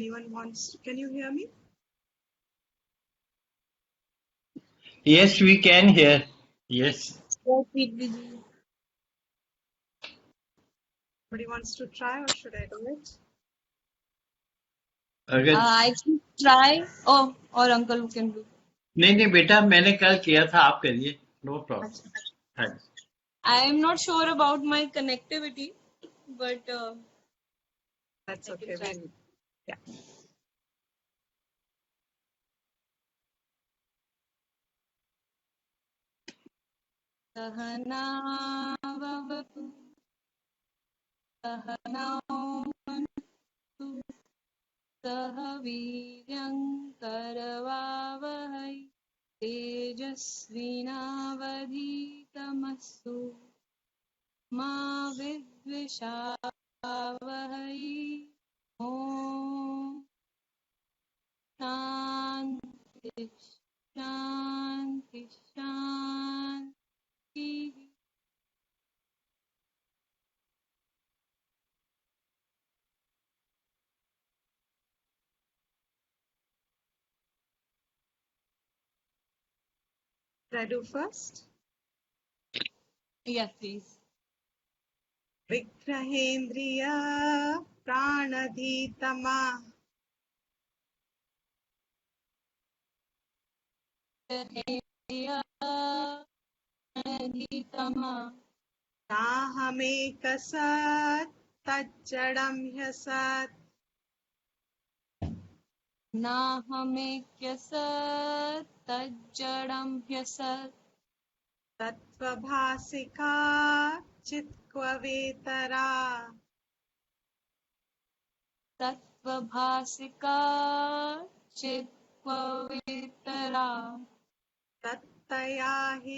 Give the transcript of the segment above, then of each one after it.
Anyone wants? Can you hear me? Yes, we can hear. Yes. Somebody wants to try, or should I do it? अगर I can try. Oh, or uncle can do. नहीं बेटा, मैंने कल किया था, आप करिए. No problem. I am not sure about my connectivity, but That's I okay. can try. Yeah. Sahana vavatu, sahanau mantu, sahaviryam karavavahai, tejasvinavadhitamastu, ma vidvishavahai. Om Shanti Shanti Shanti. Should I do first? Yeah, please. Vigrahendriya pranadhitama Nahamekasat tajjadam hyasat Nahamekyasat tajjadam hyasat Tattvabhasika chitkvavetara Tattvabhasika chitvavitara Tattaya hi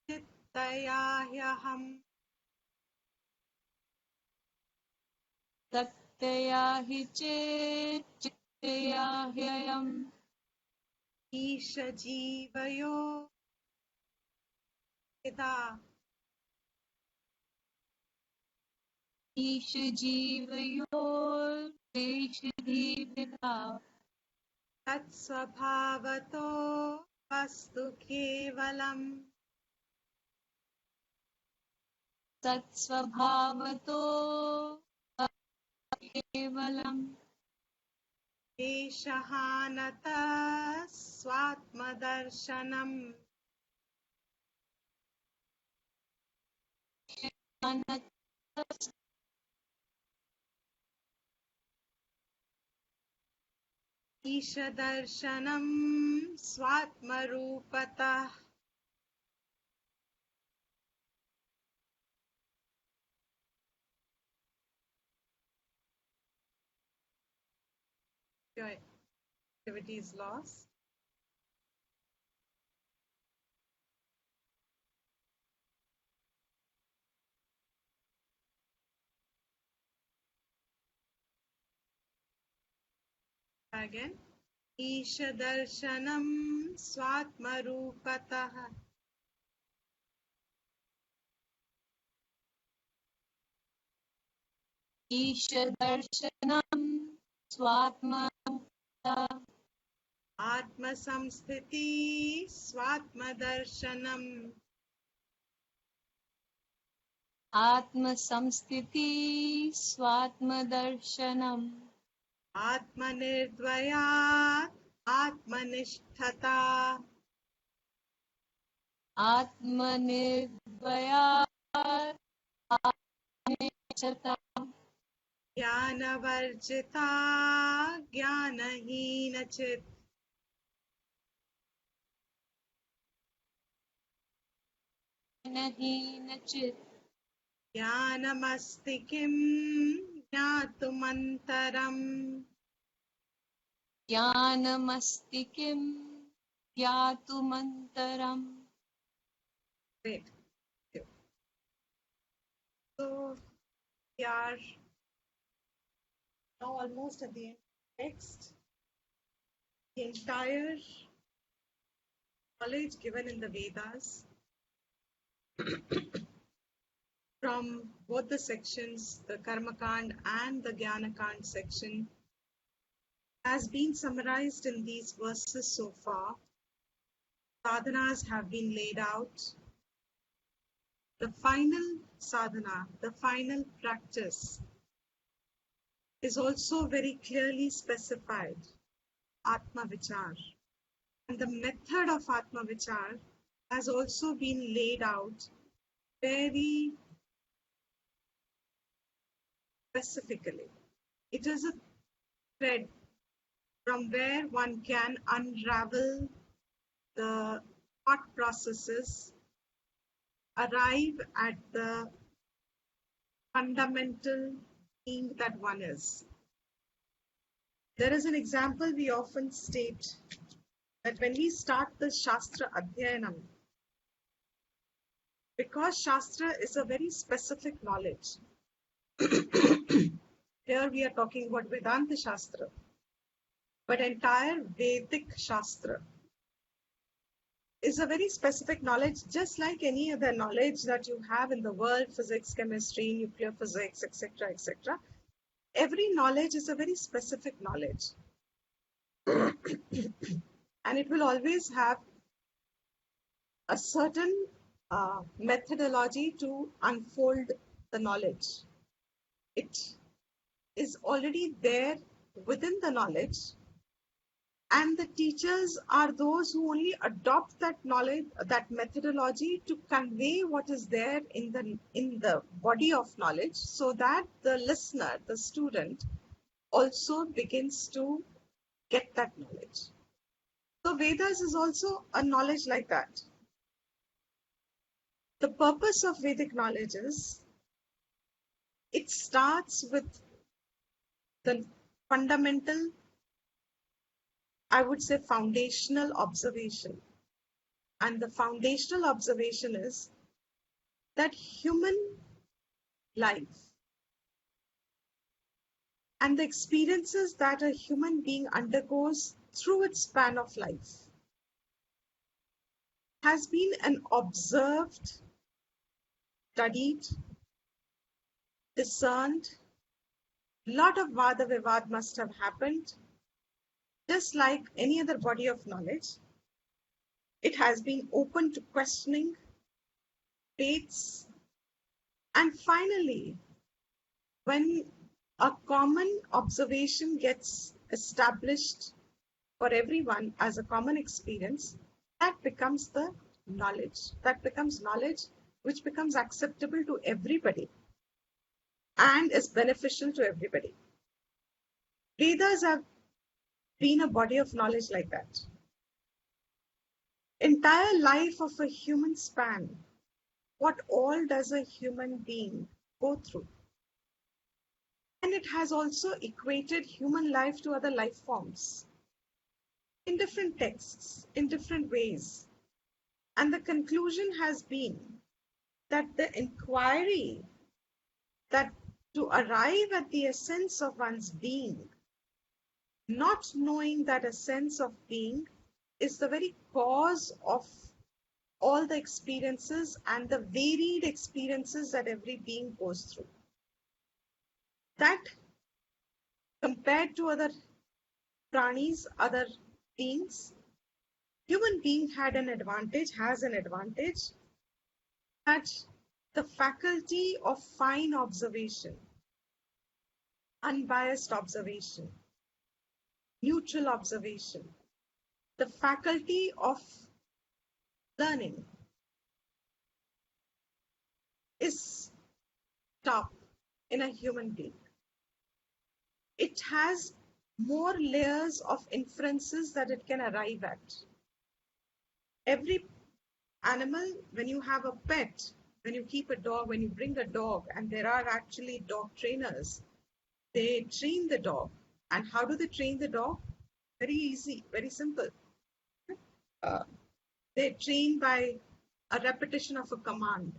chittaya hyaham Tattaya hi chittaya hyayam Isha jivayo Ida Ishjivayor Ishjivita Tatsvabhavato vastu kevalam Tatsvabhavato Kevalam Eshahanata swatmadarshanam Ishadarshanam swatmarupatah Your activity is lost. Again. Ishadarshanam swatmarupatah Ishadarshanam Swatma Atmasamsthiti swatmadarshanam Atma Samsthiti Swatmadarshanam Atmanirdvayat Atmanishtata Atma Nirbhaya Atmanichata Jnanavarjita Jnanaheenachit Nahinachit Jnanamastikim Jnatumantaram Jnanamastikim Yatumantaram. Great. So we are now almost at the end of the text. The entire knowledge given in the Vedas from both the sections, the Karmakand and the Jnanakand section, has been summarized in these verses so far. Sadhanas have been laid out. The final sadhana, the final practice, is also very clearly specified, Atma Vichar. And the method of Atma Vichar has also been laid out very specifically. It is a thread from where one can unravel the thought processes, arrive at the fundamental being that one is. There is an example we often state that when we start the Shastra Adhyayanam, because Shastra is a very specific knowledge. Here we are talking about Vedanta Shastra, but entire Vedic Shastra is a very specific knowledge, just like any other knowledge that you have in the world, physics, chemistry, nuclear physics, etc., etc. Every knowledge is a very specific knowledge. And it will always have a certain methodology to unfold the knowledge. It is already there within the knowledge, and the teachers are those who only adopt that knowledge, that methodology, to convey what is there in the body of knowledge, so that the listener, the student, also begins to get that knowledge. So Vedas is also a knowledge like that. The purpose of Vedic knowledge is, it starts with the fundamental, I would say, foundational observation. And the foundational observation is that human life and the experiences that a human being undergoes through its span of life has been an observed, studied, discerned. A lot of Vada Vivad must have happened. Just like any other body of knowledge, it has been open to questioning, debates, and finally, when a common observation gets established for everyone as a common experience, that becomes the knowledge. That becomes knowledge which becomes acceptable to everybody and is beneficial to everybody. Vedas have been a body of knowledge like that. Entire life of a human span, what all does a human being go through? And it has also equated human life to other life forms in different texts, in different ways. And the conclusion has been that the inquiry, that to arrive at the essence of one's being, not knowing that essence of being is the very cause of all the experiences and the varied experiences that every being goes through. That, compared to other pranis, other beings, human being has an advantage, that the faculty of fine observation, unbiased observation, neutral observation, the faculty of learning is top in a human being. It has more layers of inferences that it can arrive at. Every animal, when you have a pet, when you keep a dog, when you bring a dog, and there are actually dog trainers, they train the dog. And how do they train the dog? Very easy, very simple. They train by a repetition of a command.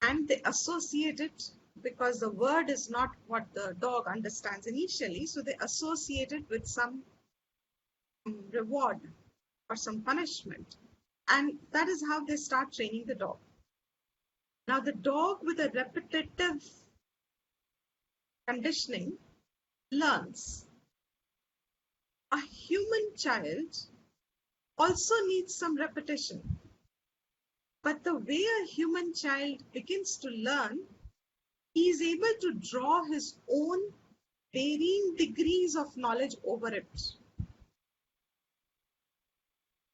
And they associate it, because the word is not what the dog understands initially, so they associate it with some reward or some punishment. And that is how they start training the dog. Now, the dog with a repetitive conditioning learns. a human child also needs some repetition. But the way a human child begins to learn, he is able to draw his own varying degrees of knowledge over it.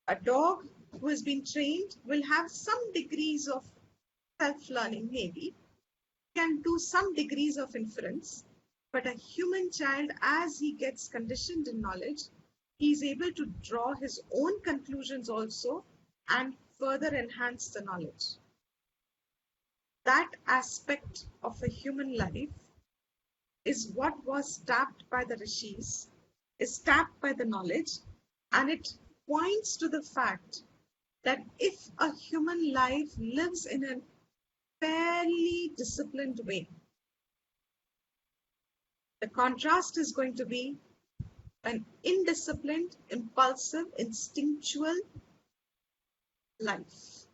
A dog who has been trained will have some degrees of self-learning, maybe, can do some degrees of inference, but a human child, as he gets conditioned in knowledge, he is able to draw his own conclusions also and further enhance the knowledge. That aspect of a human life is what was tapped by the rishis, is tapped by the knowledge, and it points to the fact that if a human life lives in a fairly disciplined way, the contrast is going to be an indisciplined, impulsive, instinctual life.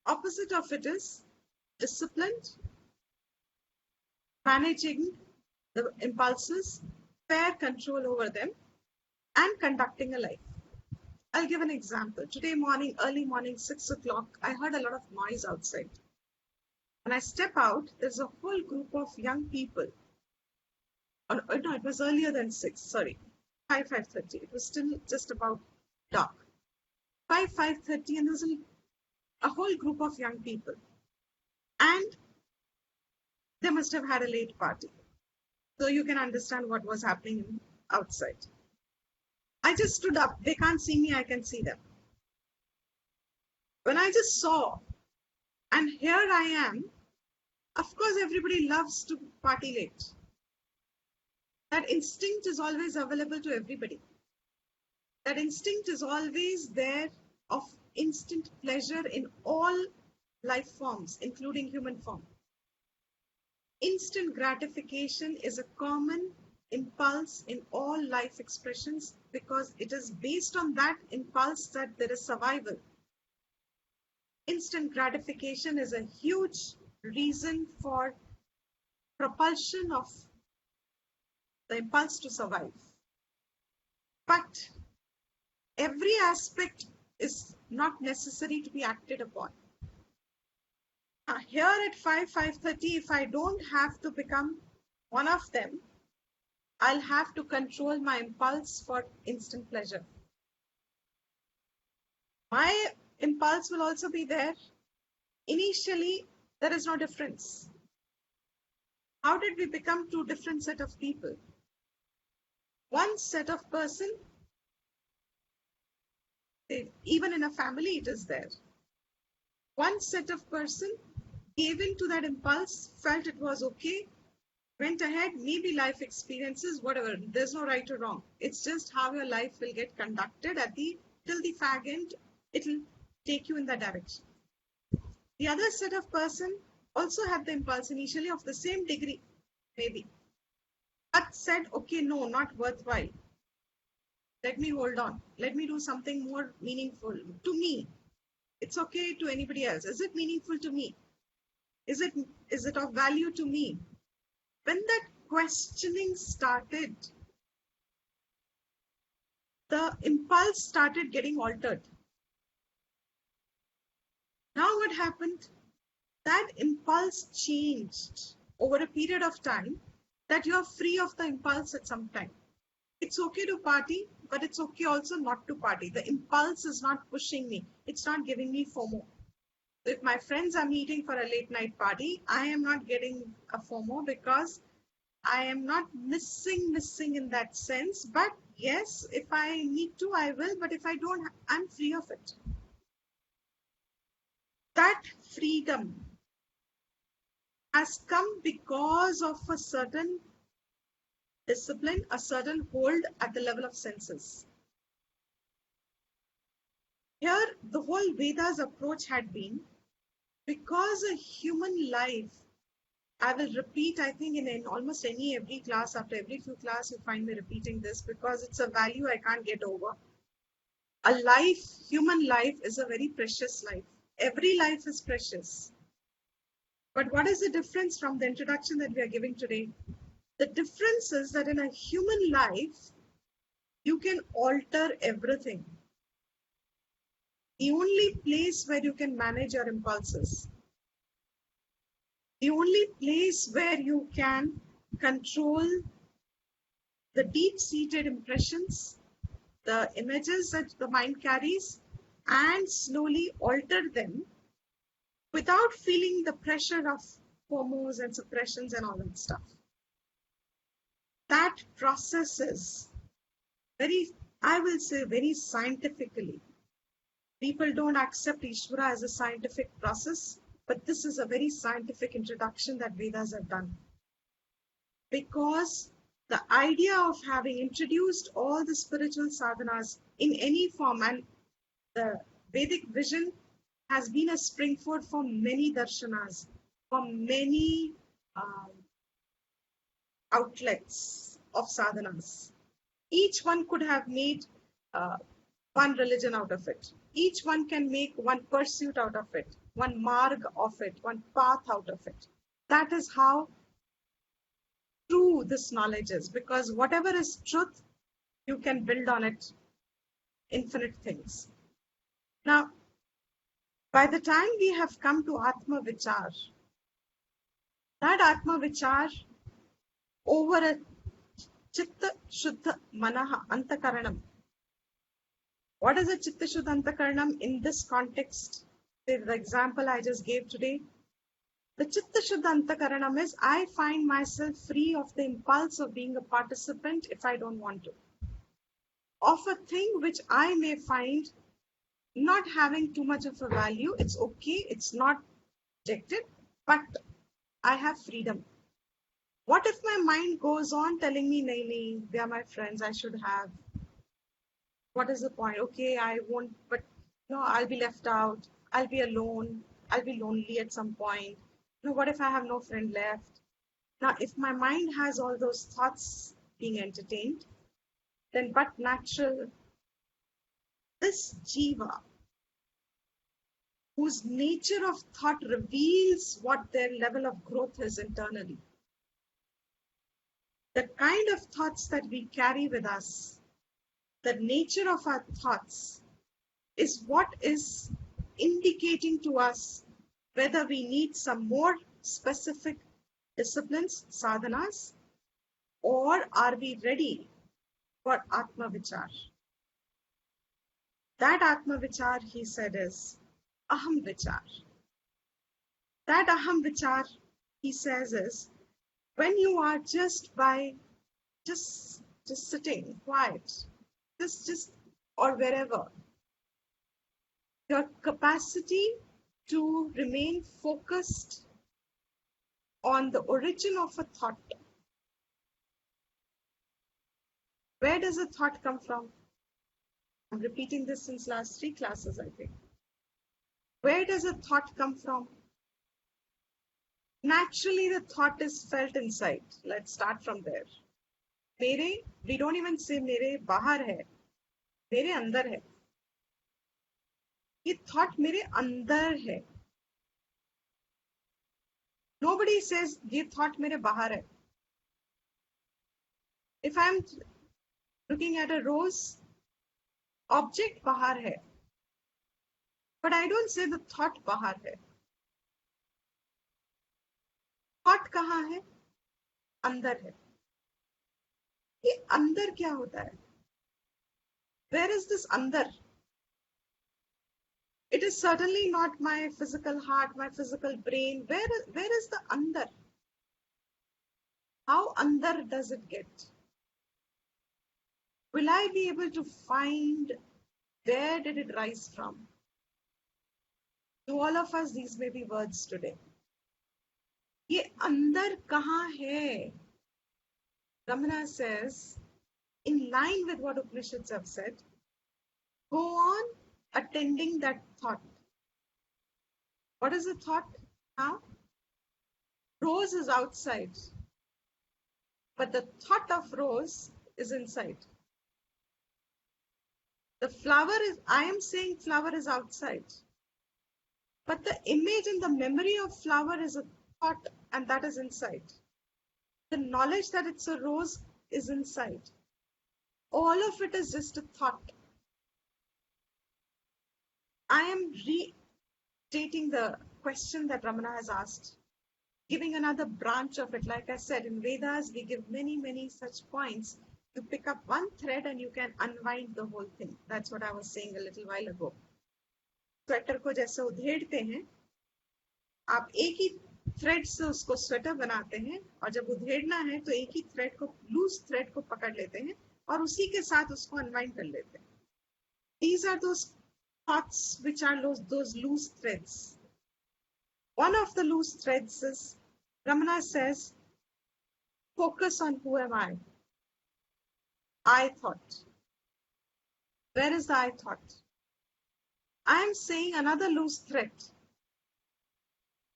Opposite of it is disciplined, managing the impulses, fair control over them, and conducting a life. I'll give an example. Today morning, early morning, 6 o'clock, I heard a lot of noise outside. When I step out, there's a whole group of young people. No, it was earlier than 6, sorry. 5:30. It was still just about dark. 5:30, and there was a whole group of young people. And they must have had a late party. So you can understand what was happening outside. I just stood up. They can't see me, I can see them. When I just saw, and here I am, of course, everybody loves to party late. That instinct is always available to everybody. That instinct is always there of instant pleasure in all life forms, including human form. Instant gratification is a common impulse in all life expressions because it is based on that impulse that there is survival. Instant gratification is a huge reason for propulsion of the impulse to survive. But every aspect is not necessary to be acted upon. Here at 5:30, if I don't have to become one of them, I'll have to control my impulse for instant pleasure. My impulse will also be there. Initially, there is no difference. How did we become two different set of people? One set of person, even in a family it is there. One set of person gave in to that impulse, felt it was okay, went ahead, maybe life experiences, whatever. There's no right or wrong. It's just how your life will get conducted till the fag end, it'll take you in that direction. The other set of person also had the impulse initially of the same degree, maybe, but said, okay, no, not worthwhile. Let me hold on. Let me do something more meaningful to me. It's okay to anybody else. Is it meaningful to me? Is it of value to me? When that questioning started, the impulse started getting altered. Now what happened? That impulse changed over a period of time that you are free of the impulse at some time. It's okay to party, but it's okay also not to party. The impulse is not pushing me. It's not giving me FOMO. If my friends are meeting for a late night party, I am not getting a FOMO because I am not missing in that sense. But yes, if I need to, I will. But if I don't, I'm free of it. That freedom has come because of a certain discipline, a certain hold at the level of senses. Here, the whole Veda's approach had been, because a human life, I will repeat, I think in almost every class, after every few classes, you find me repeating this because it's a value I can't get over. A life, human life, is a very precious life. Every life is precious. But what is the difference from the introduction that we are giving today? The difference is that in a human life, you can alter everything. The only place where you can manage your impulses, the only place where you can control the deep-seated impressions, the images that the mind carries, and slowly alter them without feeling the pressure of homos and suppressions and all that stuff. That process is very, I will say, very scientifically. People don't accept Ishvara as a scientific process, but this is a very scientific introduction that Vedas have done. Because the idea of having introduced all the spiritual sadhanas in any form, and the Vedic vision has been a springboard for many darshanas, for many outlets of sadhanas. Each one could have made one religion out of it. Each one can make one pursuit out of it, one marg of it, one path out of it. That is how true this knowledge is, because whatever is truth, you can build on it infinite things. Now, by the time we have come to Atma Vichar, that Atma Vichar over a Chitta Shuddha Manaha Antakaranam. What is a Chitta Shuddha Antakaranam in this context? The example I just gave today. The Chitta Shuddha Antakaranam is I find myself free of the impulse of being a participant if I don't want to. Of a thing which I may find not having too much of a value, it's okay, it's not rejected, but I have freedom. What if my mind goes on telling me, nahi, they are my friends, I should have. What is the point? Okay, I won't, but no, I'll be left out. I'll be alone. I'll be lonely at some point. What if I have no friend left? Now, if my mind has all those thoughts being entertained, then but natural, this jiva, whose nature of thought reveals what their level of growth is internally, the kind of thoughts that we carry with us, the nature of our thoughts is what is indicating to us whether we need some more specific disciplines, sadhanas, or are we ready for Atma Vichar? That Atma Vichar, he said, is Aham Vichar. That Aham Vichar, he says, is when you are just sitting quiet, just or wherever, your capacity to remain focused on the origin of a thought. Where does a thought come from? I'm repeating this since last 3 classes, I think. Where does a thought come from? Naturally, the thought is felt inside. Let's start from there. Mere, we don't even say mere bahar hai. Mere andar hai. ये thought मेरे अंदर है. Nobody says ये thought मेरे बाहर है. If I am looking at a rose, object बाहर है. But I don't say the thought बाहर है. Thought कहाँ है? अंदर है. ये अंदर क्या होता है? Where is this अंदर? It is certainly not my physical heart, my physical brain. Where is the andar? How andar does it get? Will I be able to find where did it rise from? To all of us, these may be words today. ये अंदर कहाँ है? Ramana says, in line with what Upanishads have said, go on attending that thought. What is the thought now? Rose is outside, but the thought of rose is inside. The flower is, I am saying flower is outside, but the image and the memory of flower is a thought, and that is inside. The knowledge that it's a rose is inside. All of it is just a thought. I am restating the question that Ramana has asked, giving another branch of it. Like I said, in Vedas, we give many, many such points. You pick up one thread and you can unwind the whole thing. That's what I was saying a little while ago. Sweater को जैसे उधेड़ते हैं, आप एक ही thread से उसको sweater बनाते हैं, और जब उधेड़ना है तो एक ही थ्रेड को, लूज थ्रेड को पकड़ लेते हैं और उसी के साथ उसको अनवाइंड कर लेते हैं. These are those thoughts which are those loose threads. One of the loose threads is, Ramana says, focus on who am I. I thought. Where is the I thought? I am saying another loose thread.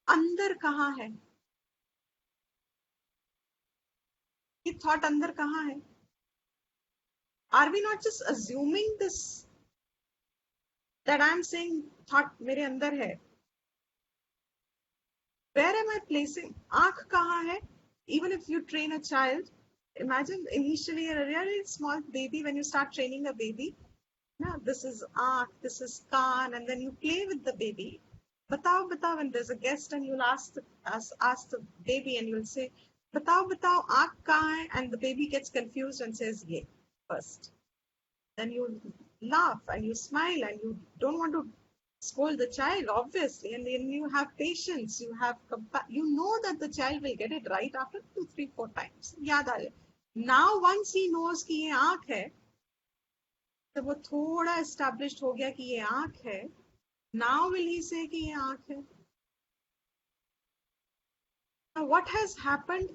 अंदर कहाँ है? ये thought अंदर कहाँ है? Are we not just assuming this, that I am saying thought मेरे अंदर है? Where am I placing? आँख कहाँ है? Even if you train a child, imagine initially a really small baby, when you start training a baby, this is आँख, this is can't, and then you play with the baby. Batao, batao, when there's a guest and you'll ask the baby and you'll say, batao, batao, aak kahan hai? And the baby gets confused and says, ye, first. Then you laugh and you smile and you don't want to scold the child, obviously. And then you have patience, you know that the child will get it right after 2, 3, 4 times. Yaad aa jaye. Now, once he knows कि ये आँख है, तो वो थोड़ा established हो गया कि ये आँख है. Now will he say कि ये आँख है? Now what has happened?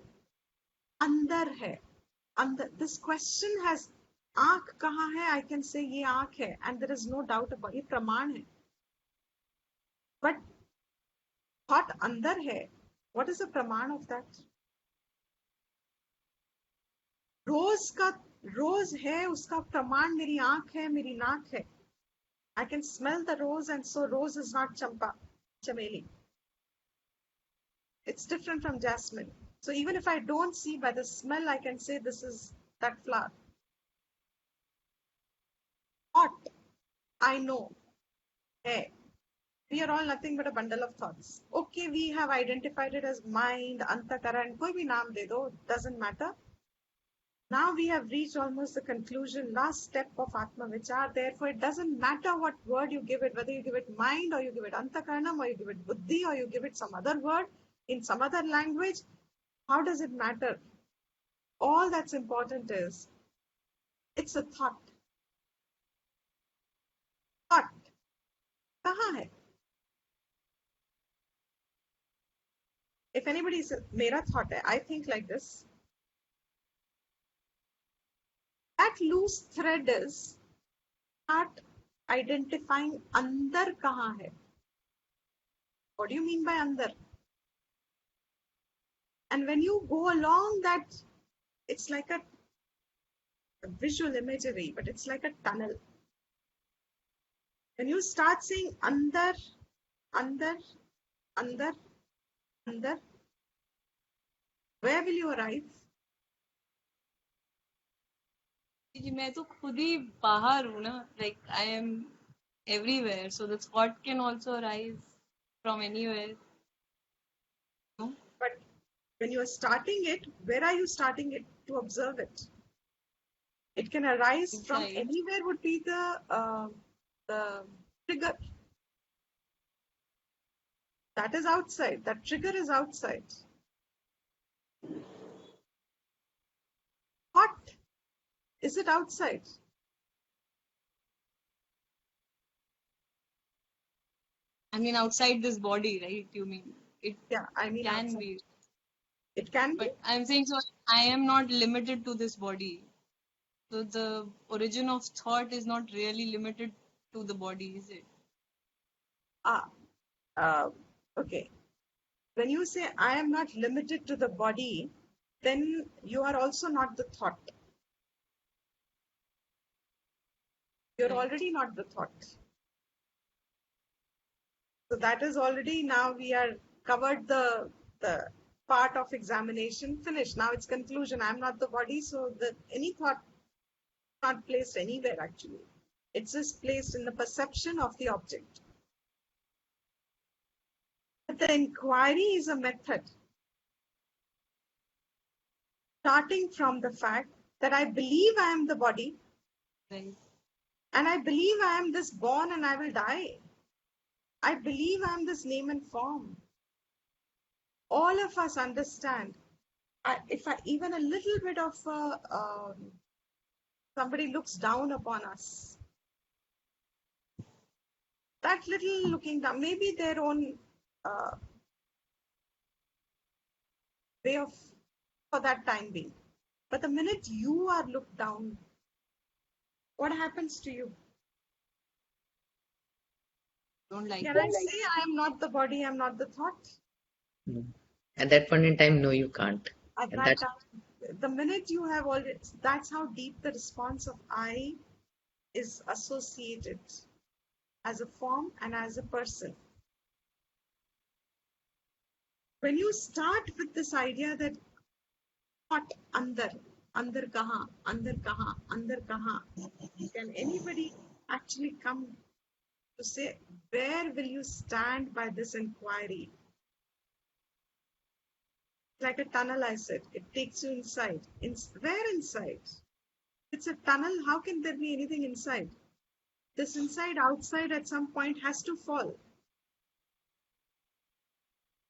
अंदर है. अंदर. This question has, आँख कहाँ है? I can say ये आँख है, and there is no doubt about it. ये प्रमाण है. But thought अंदर है. What is the प्रमाण of that? रोज है, उसका प्रमाण मेरी आँख है, मेरी नाक है. I can smell the rose, and so rose is not chameli. It's different from jasmine. So even if I don't see by the smell, I can say this is that flower. Thought, I know. Hey, we are all nothing but a bundle of thoughts. Okay, we have identified it as mind, antakaran, koi bhi naam de do, doesn't matter. Now we have reached almost the conclusion, last step of Atma Vichar. Therefore, it doesn't matter what word you give it, whether you give it mind, or you give it antakaranam, or you give it buddhi, or you give it some other word in some other language. How does it matter? All that's important is, it's a thought. Thought. Kahan hai? If anybody says, mera thought hai, I think like this. That loose thread is start identifying andar kahan hai. What do you mean by andar? And when you go along that, it's like a visual imagery, but it's like a tunnel. When you start saying andar, andar, andar, andar, where will you arrive? मैं तो खुद ही बाहर हूँ ना, like I am everywhere, so the thought can also arise from anywhere. No? But when you are starting it, where are you starting it to observe it? It can arise Inside. from anywhere, would be the trigger. That is outside. That trigger is outside. What? Is it outside? I mean, outside this body, right? You mean it? Yeah, I mean can outside. be. It can be. But I'm saying, so I am not limited to this body. So the origin of thought is not really limited to the body, is it? Okay. When you say I am not limited to the body, then you are also not the thought. You're Right. already not the thought. So that is already, now we are covered the part of examination finished. Now it's conclusion. I'm not the body, so any thought not placed anywhere actually. It's just placed in the perception of the object. But the inquiry is a method starting from the fact that I believe I am the body, Right. and I believe I am this born and I will die. I believe I am this name and form. All of us understand. If even a little bit of somebody looks down upon us, that little looking down, maybe their own way of for that time being. But the minute you are looked down, what happens to you? Don't like Can I say I am not the body, I am not the thought? No. At that point in time, no, you can't. At And that that time, the minute you have already, that's how deep the response of I is associated as a form and as a person. When you start with this idea that thought andar kaha, andar kaha, andar kaha, can anybody actually come to say, where will you stand by this inquiry? Like a tunnel, I said, it takes you inside. Where inside? It's a tunnel, how can there be anything inside? This inside outside at some point has to fall.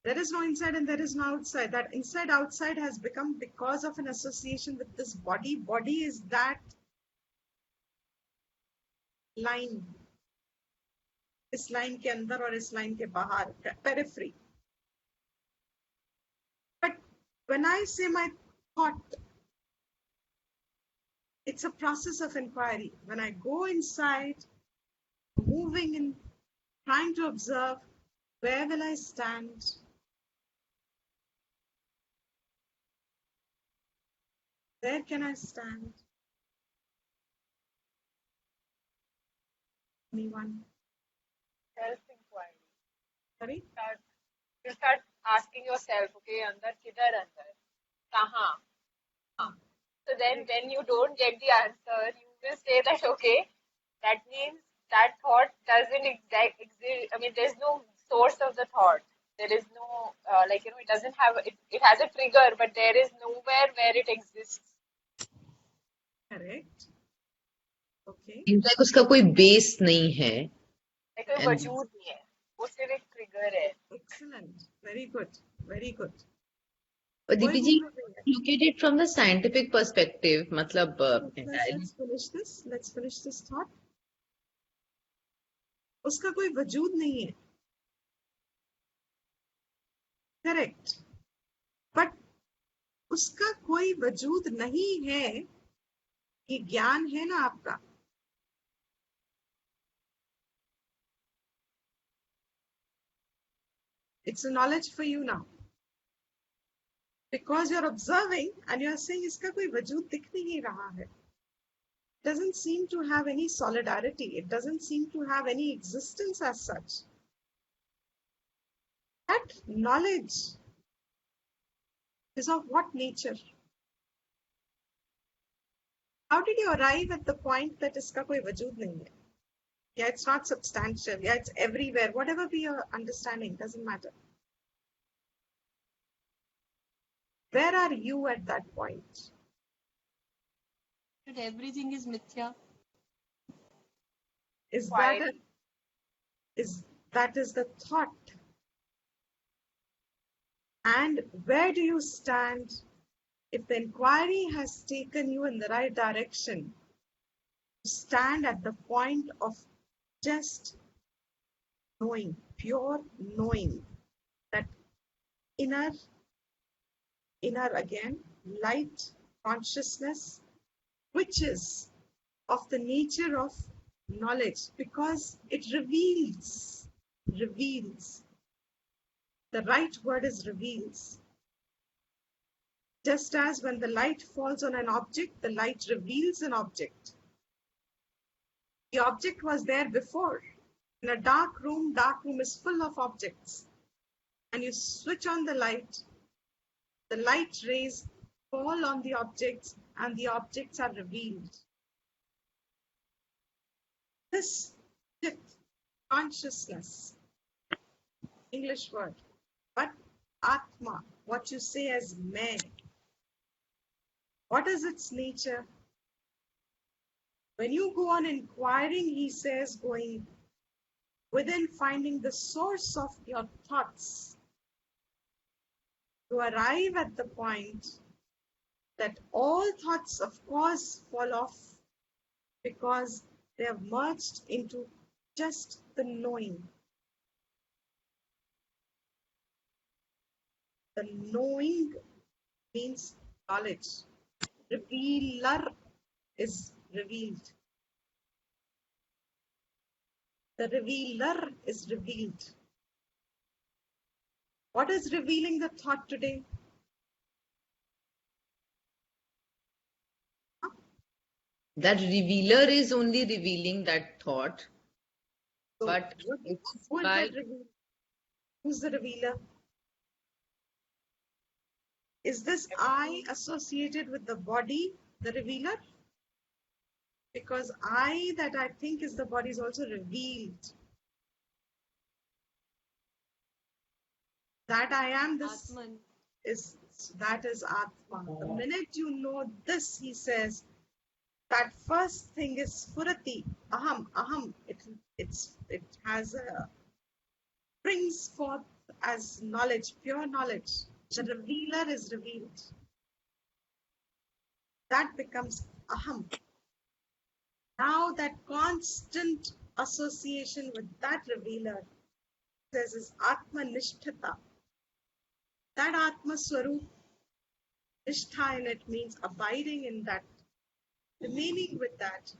There is no inside and there is no outside. That inside outside has become because of an association with this body. Body is that line. इस line के अंदर और इस line के बाहर, periphery. But when I say my thought, it's a process of inquiry. When I go inside, moving in, trying to observe, where will I stand? Where can I stand? Anyone? Self-inquiry. Sorry? You start asking yourself, okay, andar kidhar andar? Kahan? So then when you don't get the answer, you will say that, okay, that means that thought doesn't exist. I mean, there's no source of the thought. There is no, it doesn't have, it has a trigger, but there is nowhere where it exists. Correct. Okay. like उसका कोई base नहीं है. Like कोई And- वजूद नहीं है, वो सिर्फ एक ट्रिगर है. Excellent. Very good. Very good. But कोई Deepi ji, वजूद नहीं है. look at it from the scientific perspective. मतलब Let's finish this. Let's finish this thought. उसका कोई वजूद नहीं है. Correct. But उसका कोई वजूद नहीं है, ये ज्ञान है ना आपका. It's a knowledge for you now. Because you're observing and you're saying इसका कोई वजूद दिख नहीं रहा है. It doesn't seem to have any solidarity. It doesn't seem to have any existence as such. That knowledge is of what nature? How did you arrive at the point that इसका कोई वजूद नहीं है? Yeah, it's not substantial. Yeah, it's everywhere. Whatever be your understanding, doesn't matter. Where are you at that point? that everything is mithya. Is Why? that is the thought? And where do you stand if the inquiry has taken you in the right direction? Stand at the point of just knowing, pure knowing, that inner again, light consciousness, which is of the nature of knowledge, because it reveals. The right word is reveals. Just as when the light falls on an object, the light reveals an object. The object was there before. In a dark room is full of objects. And you switch on the light, the light rays fall on the objects and the objects are revealed. This chit, consciousness, English word, but Atma, what you say as me, what is its nature? When you go on inquiring, he says, going within, finding the source of your thoughts, to arrive at the point that all thoughts, of course, fall off because they have merged into just the knowing. The knowing means knowledge. Revealer is revealed. The revealer is revealed. What is revealing the thought today? That revealer is only revealing that thought, So but it's who is by that revealer? Who's the revealer? Is this I associated with the body, the revealer? Because I that I think is the body is also revealed. That I am, this Atman. that is Atma. The minute you know this, he says, that first thing is Furati, Aham. It has a brings forth as knowledge, pure knowledge. The revealer is revealed. That becomes Aham. Now that constant association with that revealer says is Atma Nishtata. That Atma Swarup, Nishtha in it means abiding in that, remaining with that,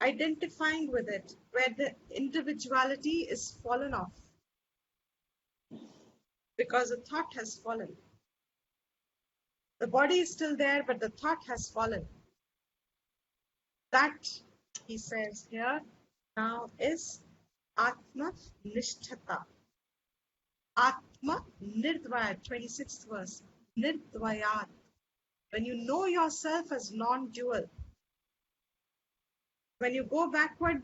identifying with it, where the individuality is fallen off because the thought has fallen. The body is still there, but the thought has fallen. That, he says here, now is Atma Nishtata. Atma Nirdvayat, 26th verse. Nirdvayat. When you know yourself as non-dual, when you go backward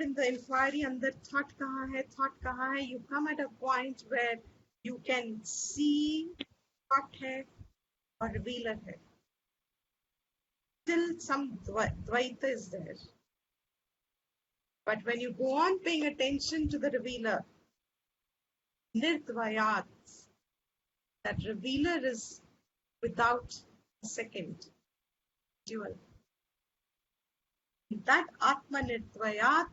in the inquiry, and the thought kahan hai, you come at a point where you can see thought hai or revealer hai. Still some dvaita is there. But when you go on paying attention to the revealer, nirdvayat, that revealer is without a second, dual. That Atma Nirdvayat,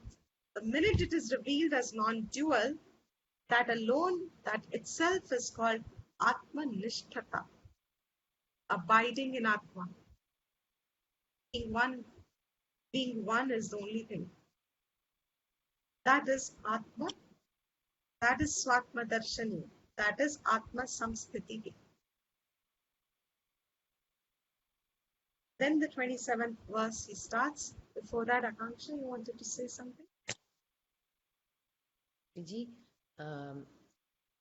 the minute it is revealed as non-dual, that alone, that itself is called Atma Nishtata, abiding in Atma. Being one is the only thing. That is Atma, that is Swatma Darshani, that is Atma Samsthiti. Then the 27th verse he starts. Before that, Akanksha, you wanted to say something? Ji,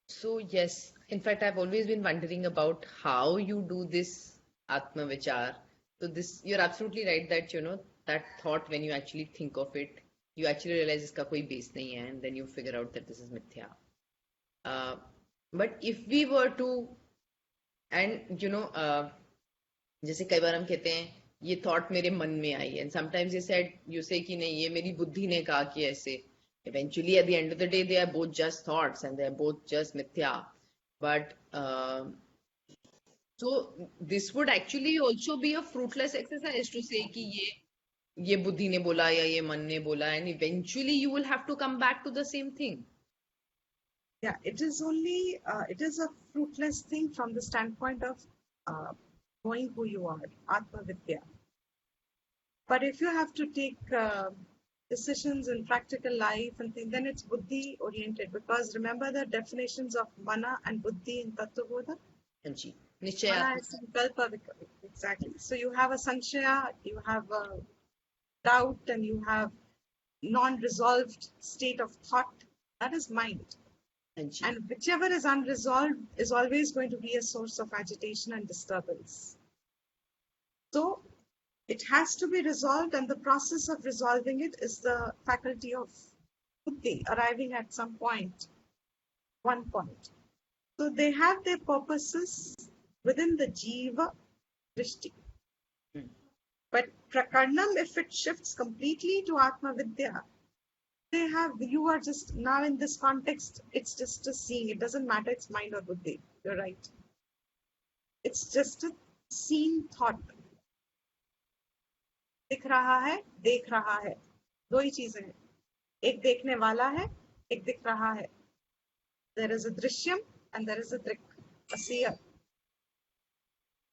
so yes, in fact, I've always been wondering about how you do this Atma Vichar. So this, you're absolutely right that, that thought, when you actually think of it, you actually realize iska koi base nahi hai, and then you figure out that this is mithya. But if we were to, and जैसे कई बार हम कहते हैं ये thought मेरे मन में आई, and sometimes you said, you say कि नहीं, ये मेरी बुद्धि ने कहा कि ऐसे. Eventually at the end of the day they are both just thoughts and they are both just mithya. But so this would actually also be a fruitless exercise to say कि ये बुद्धि ने बोला या ये मन ने बोला, and eventually you will have to come back to the same thing. Yeah, it is only, it is a fruitless thing from the standpoint of knowing who you are, Atma Vidya. But if you have to take decisions in practical life and things, then it's buddhi oriented, because remember the definitions of mana and buddhi in Tattva-bodha? Anji. Mana is sankalpa, exactly. So you have a sanshaya, you have a doubt, and you have non-resolved state of thought. That is mind. हाँ जी And whichever is unresolved is always going to be a source of agitation and disturbance. So it has to be resolved, and the process of resolving it is the faculty of buddhi, arriving at some point, one point. So they have their purposes within the jiva drishti. Hmm. But prakarnam, if it shifts completely to Atma Vidya, they have, you are just now in this context, it's just a seeing. It doesn't matter, it's mind or buddhi. You're right. It's just a seen thought. दिख रहा है, देख रहा है, दो ही चीजें हैं. एक देखने वाला है, एक दिख रहा है. There is a drishyam and there is a drik, a seer.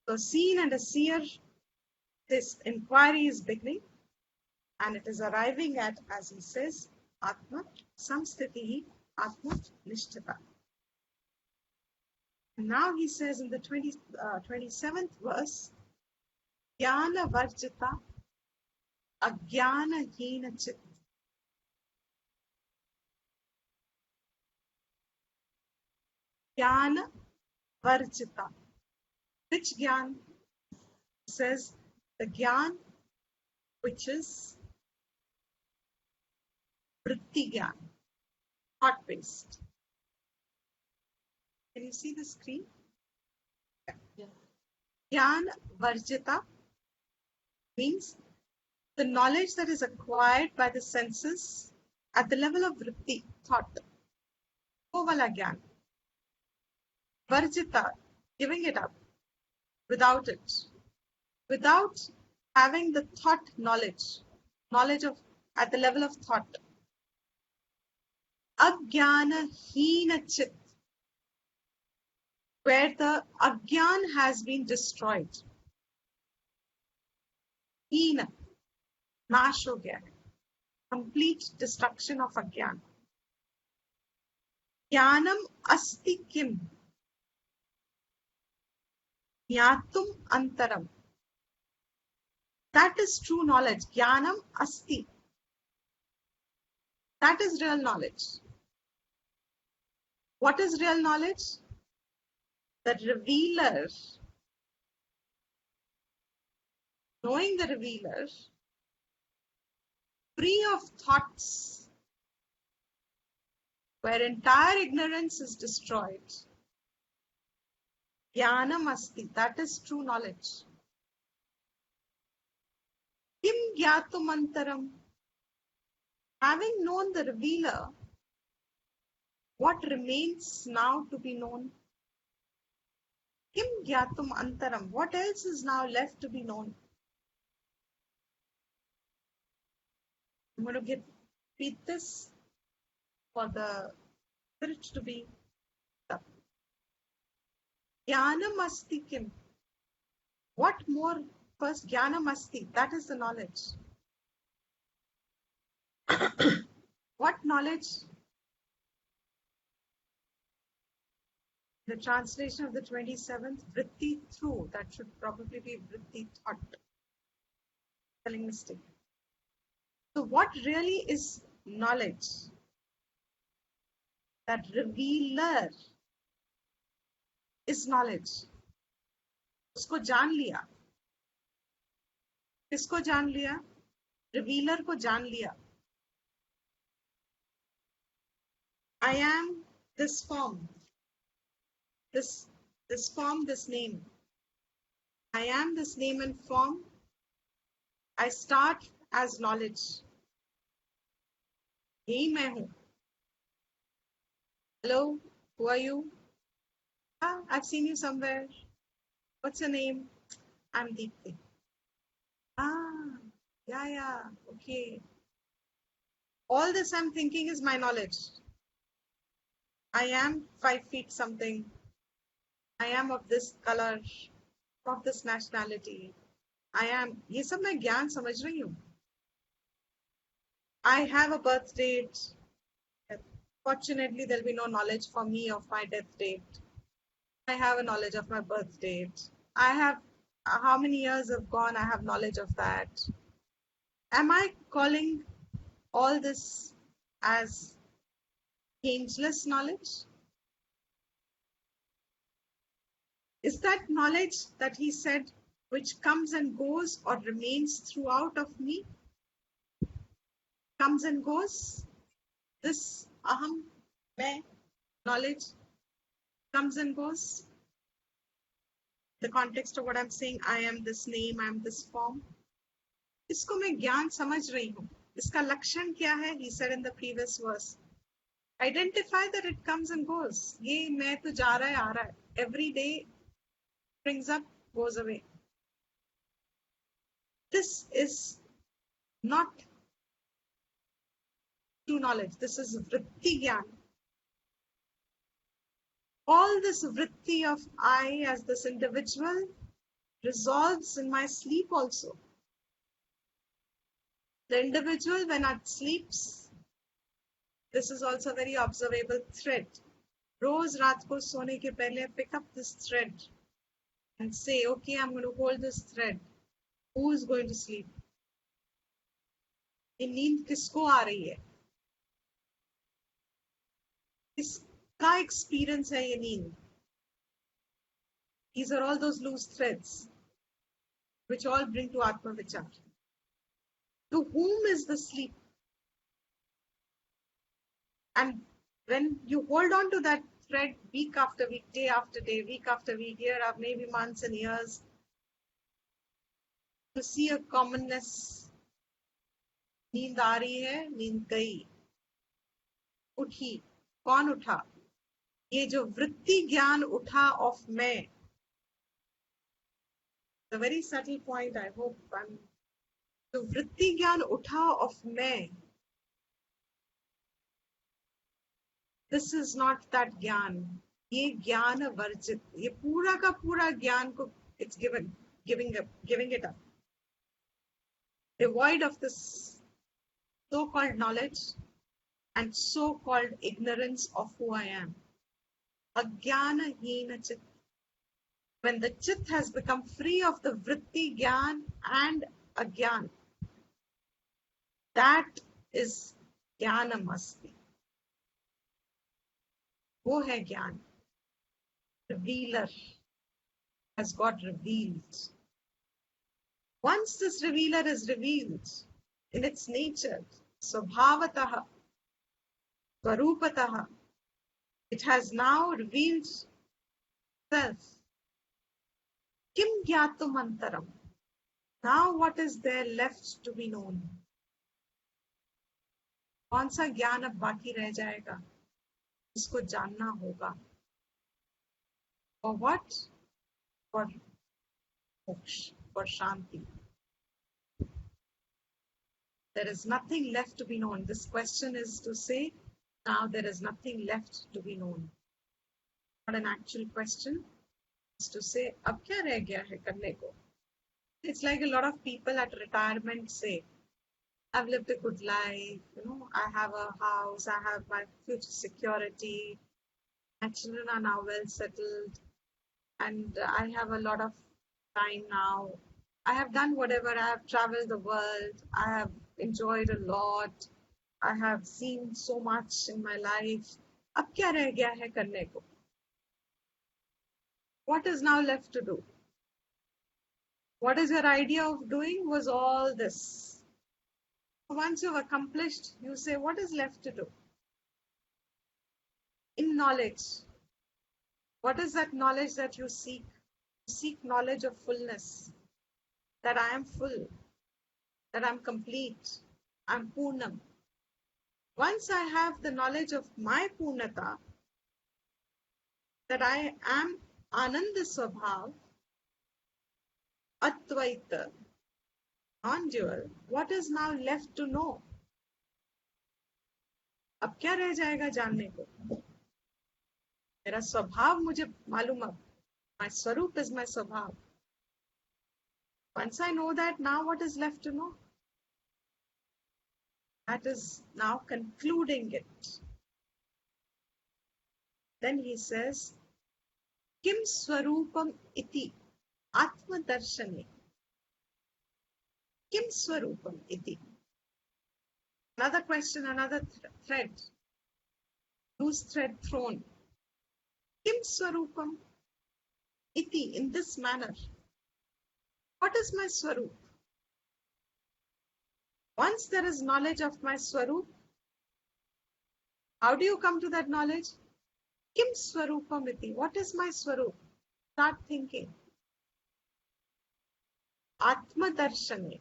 So seen and a seer, this inquiry is beginning, and it is arriving at, as he says, Atma Samsthiti, Atma Nishtata. And now he says in the 27th verse, Jnana Varjita Ajnana Hina Chit. Jnana Varjita. Which Jnana? Says the Jnana which is Vritti Jnana, thought based. Can you see the screen? Yeah. Jnana Varjita means the knowledge that is acquired by the senses at the level of vritti, thought. वो वाला ज्ञान. Varjita, giving it up, without it, without having the thought knowledge of at the level of thought. Ajnana hina chit, where the ajnan has been destroyed. Hina, nash ho gaya hai. Complete destruction of ajnan. Jnanam asti kim, jnatum antaram. That is true knowledge. Jnanam asti. That is real knowledge. What is real knowledge? The revealer, knowing the revealer, free of thoughts, where entire ignorance is destroyed. Jnanam asti, that is true knowledge. Kim jnatum antaram, having known the revealer, what remains now to be known? Kim jnatum antaram, what else is now left to be known? I'm going to repeat this for the spirit to be up. Jnanam asti kim. What more? First, jnanam asti, that is the knowledge. What knowledge? The translation of the 27th, vritti through, that should probably be vritti thought. Spelling mistake. So what really is knowledge? That revealer is knowledge. उसको जान लिया. किसको जान लिया? Revealer को जान लिया. I am this form. This form, this name. I am this name and form. I start as knowledge. यही मैं हूँ. Hello, who are you? Ah, I've seen you somewhere. What's your name? I'm Deepthi. Ah, yeah, okay. All this I'm thinking is my knowledge. I am 5 feet something. I am of this color, of this nationality. I am, ये सब मैं ज्ञान समझ रही हूँ. I have a birth date. Fortunately, there'll be no knowledge for me of my death date. I have a knowledge of my birth date. I have, how many years have gone, I have knowledge of that. Am I calling all this as changeless knowledge? Is that knowledge that he said, which comes and goes or remains throughout of me? Comes and goes? This aham, मैं, knowledge comes and goes? The context of what I'm saying, I am this name, I am this form. इसको मैं ज्ञान समझ रही हूँ. इसका लक्षण क्या है? He said in the previous verse. Identify that it comes and goes. ये मैं तो जा रहा है, आ रहा है. Every day springs up, goes away. This is not true knowledge. This is vritti gyan. All this vritti of I as this individual resolves in my sleep also. The individual when it sleeps, this is also a very observable thread. Roz raat ko sone ke pehle pick up this thread and say, okay, I'm going to hold this thread. Who is going to sleep? ये नींद किसको आ रही है? किसका experience है ये नींद? These are all those loose threads which all bring to Atma Vichar. To whom is the sleep? And when you hold on to that thread week after week, day after day, week after week, year after maybe months and years, to see a commonness. नींद आ रही है, नींद गई, उठी, कौन उठा? ये जो वृत्ति ज्ञान उठा of मैं. The very subtle point, I hope I'm. तो वृत्ति ज्ञान उठा of मैं. This is not that ज्ञान. ये ज्ञान वर्जित. ये पूरा का पूरा ज्ञान को it's giving it up. Devoid of this so-called knowledge and so-called ignorance of who I am. Ajnana hina chit. When the chit has become free of the vritti jnana and ajnana, that is jnana masti. वो है ज्ञान. Revealer has got revealed. Once this revealer is revealed in its nature, svabhavataha, swarupataha, it has now revealed itself. Kim gyatum antaram. Now what is there left to be known? कौन सा ज्ञान अब बाकी रह जाएगा? इसको जानना होगा. For what? For moksha, for shanti. There is nothing left to be known. This question is to say, now there is nothing left to be known. Not an actual question. It's to say, अब क्या रह गया है करने को? It's like a lot of people at retirement say, I've lived a good life, I have a house, I have my future security, my children are now well settled, and I have a lot of time now. I have done whatever, I have traveled the world, I have enjoyed a lot, I have seen so much in my life. अब क्या रह गया है करने को? What is now left to do? What is your idea of doing was all this. Once you've accomplished, you say, what is left to do? In knowledge, what is that knowledge that you seek? You seek knowledge of fullness, that I am full, that I'm complete, I'm Purnam. Once I have the knowledge of my Purnata, that I am Ananda Swabhav, Advaita, non-dual, what is now left to know? अब क्या रह जाएगा जानने को? मेरा स्वभाव मुझे मालूम अब. My swarup is my स्वभाव. Once I know that, now what is left to know? That is now concluding it. Then he says, Kim swarupam iti atma darshane. Kim swarupam iti. Another question, another thread. Loose thread thrown. Kim swarupam iti, in this manner. What is my swarup? Once there is knowledge of my swarup, how do you come to that knowledge? Kim swarupam iti. What is my swarup? Start thinking. Atma darshane.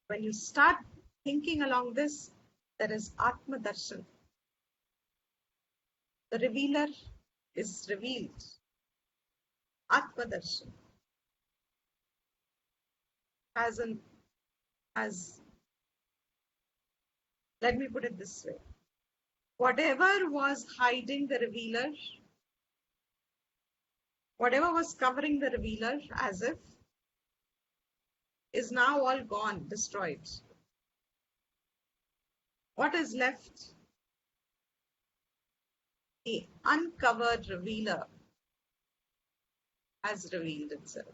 When you start thinking along this, there is Atma darshan. The revealer is revealed. Atma darshan. Let me put it this way. Whatever was hiding the revealer, whatever was covering the revealer as if, is now all gone, destroyed. What is left? The uncovered revealer has revealed itself.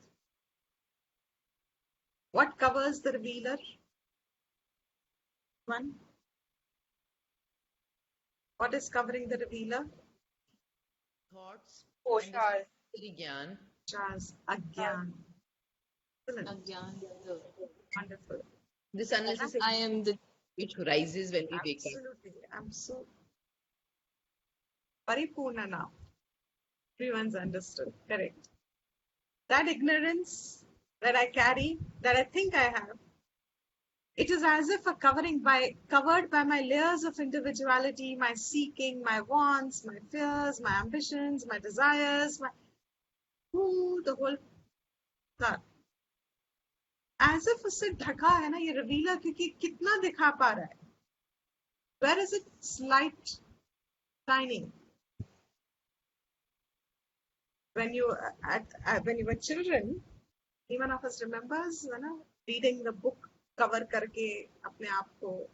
What covers the revealer? One. What is covering the revealer? Thoughts, Koshas. Gyan. Jaz, Agyan. Excellent. Agyan. Wonderful. This unnecessary I am the which rises when we wake up. Absolutely. I'm so paripurna now. Everyone's understood. Correct. That ignorance that I carry, that I think I have, it is as if covered by my layers of individuality, my seeking, my wants, my fears, my ambitions, my desires, the whole thing. As if उसे ढका है ना ये revealer क्योंकि कितना दिखा पा रहा है. Where is its light shining? When you were children, anyone of us remembers, reading the book cover करके अपने आप को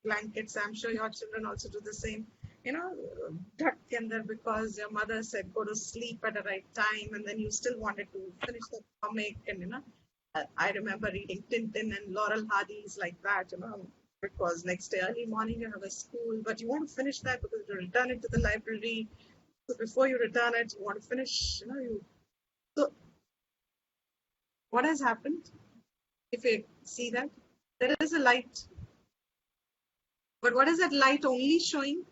blankets. I'm sure your children also do the same. ढक के अंदर because your mother said go to sleep at the right time, and then you still wanted to finish the comic. And I remember reading Tintin and Laurel Hardy's like that. Because next day early morning you have a school, but you want to finish that because you return it to the library. So before you return it, you want to finish. So what has happened? If you see that, there is a light. But what is that light only showing?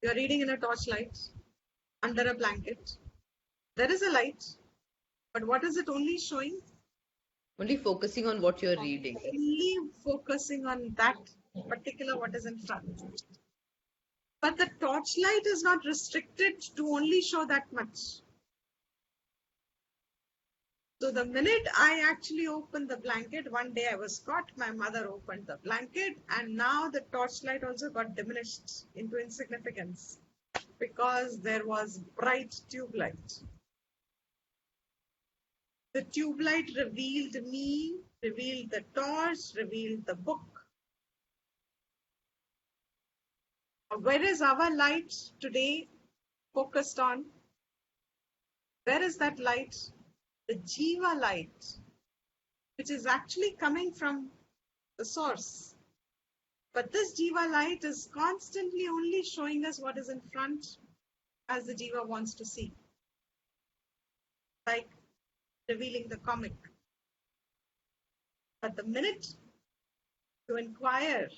You're reading in a torchlight, under a blanket. There is a light. But what is it only showing? Only focusing on what you're reading. Only focusing on that particular what is in front. But the torchlight is not restricted to only show that much. So the minute I actually opened the blanket, one day I was caught, my mother opened the blanket, and now the torchlight also got diminished into insignificance because there was bright tube light. The tube light revealed me, revealed the torch, revealed the book. Where is our light today focused on? Where is that light? The Jiva light, which is actually coming from the source. But this Jiva light is constantly only showing us what is in front as the Jiva wants to see. Like revealing the comic. But the minute you inquire,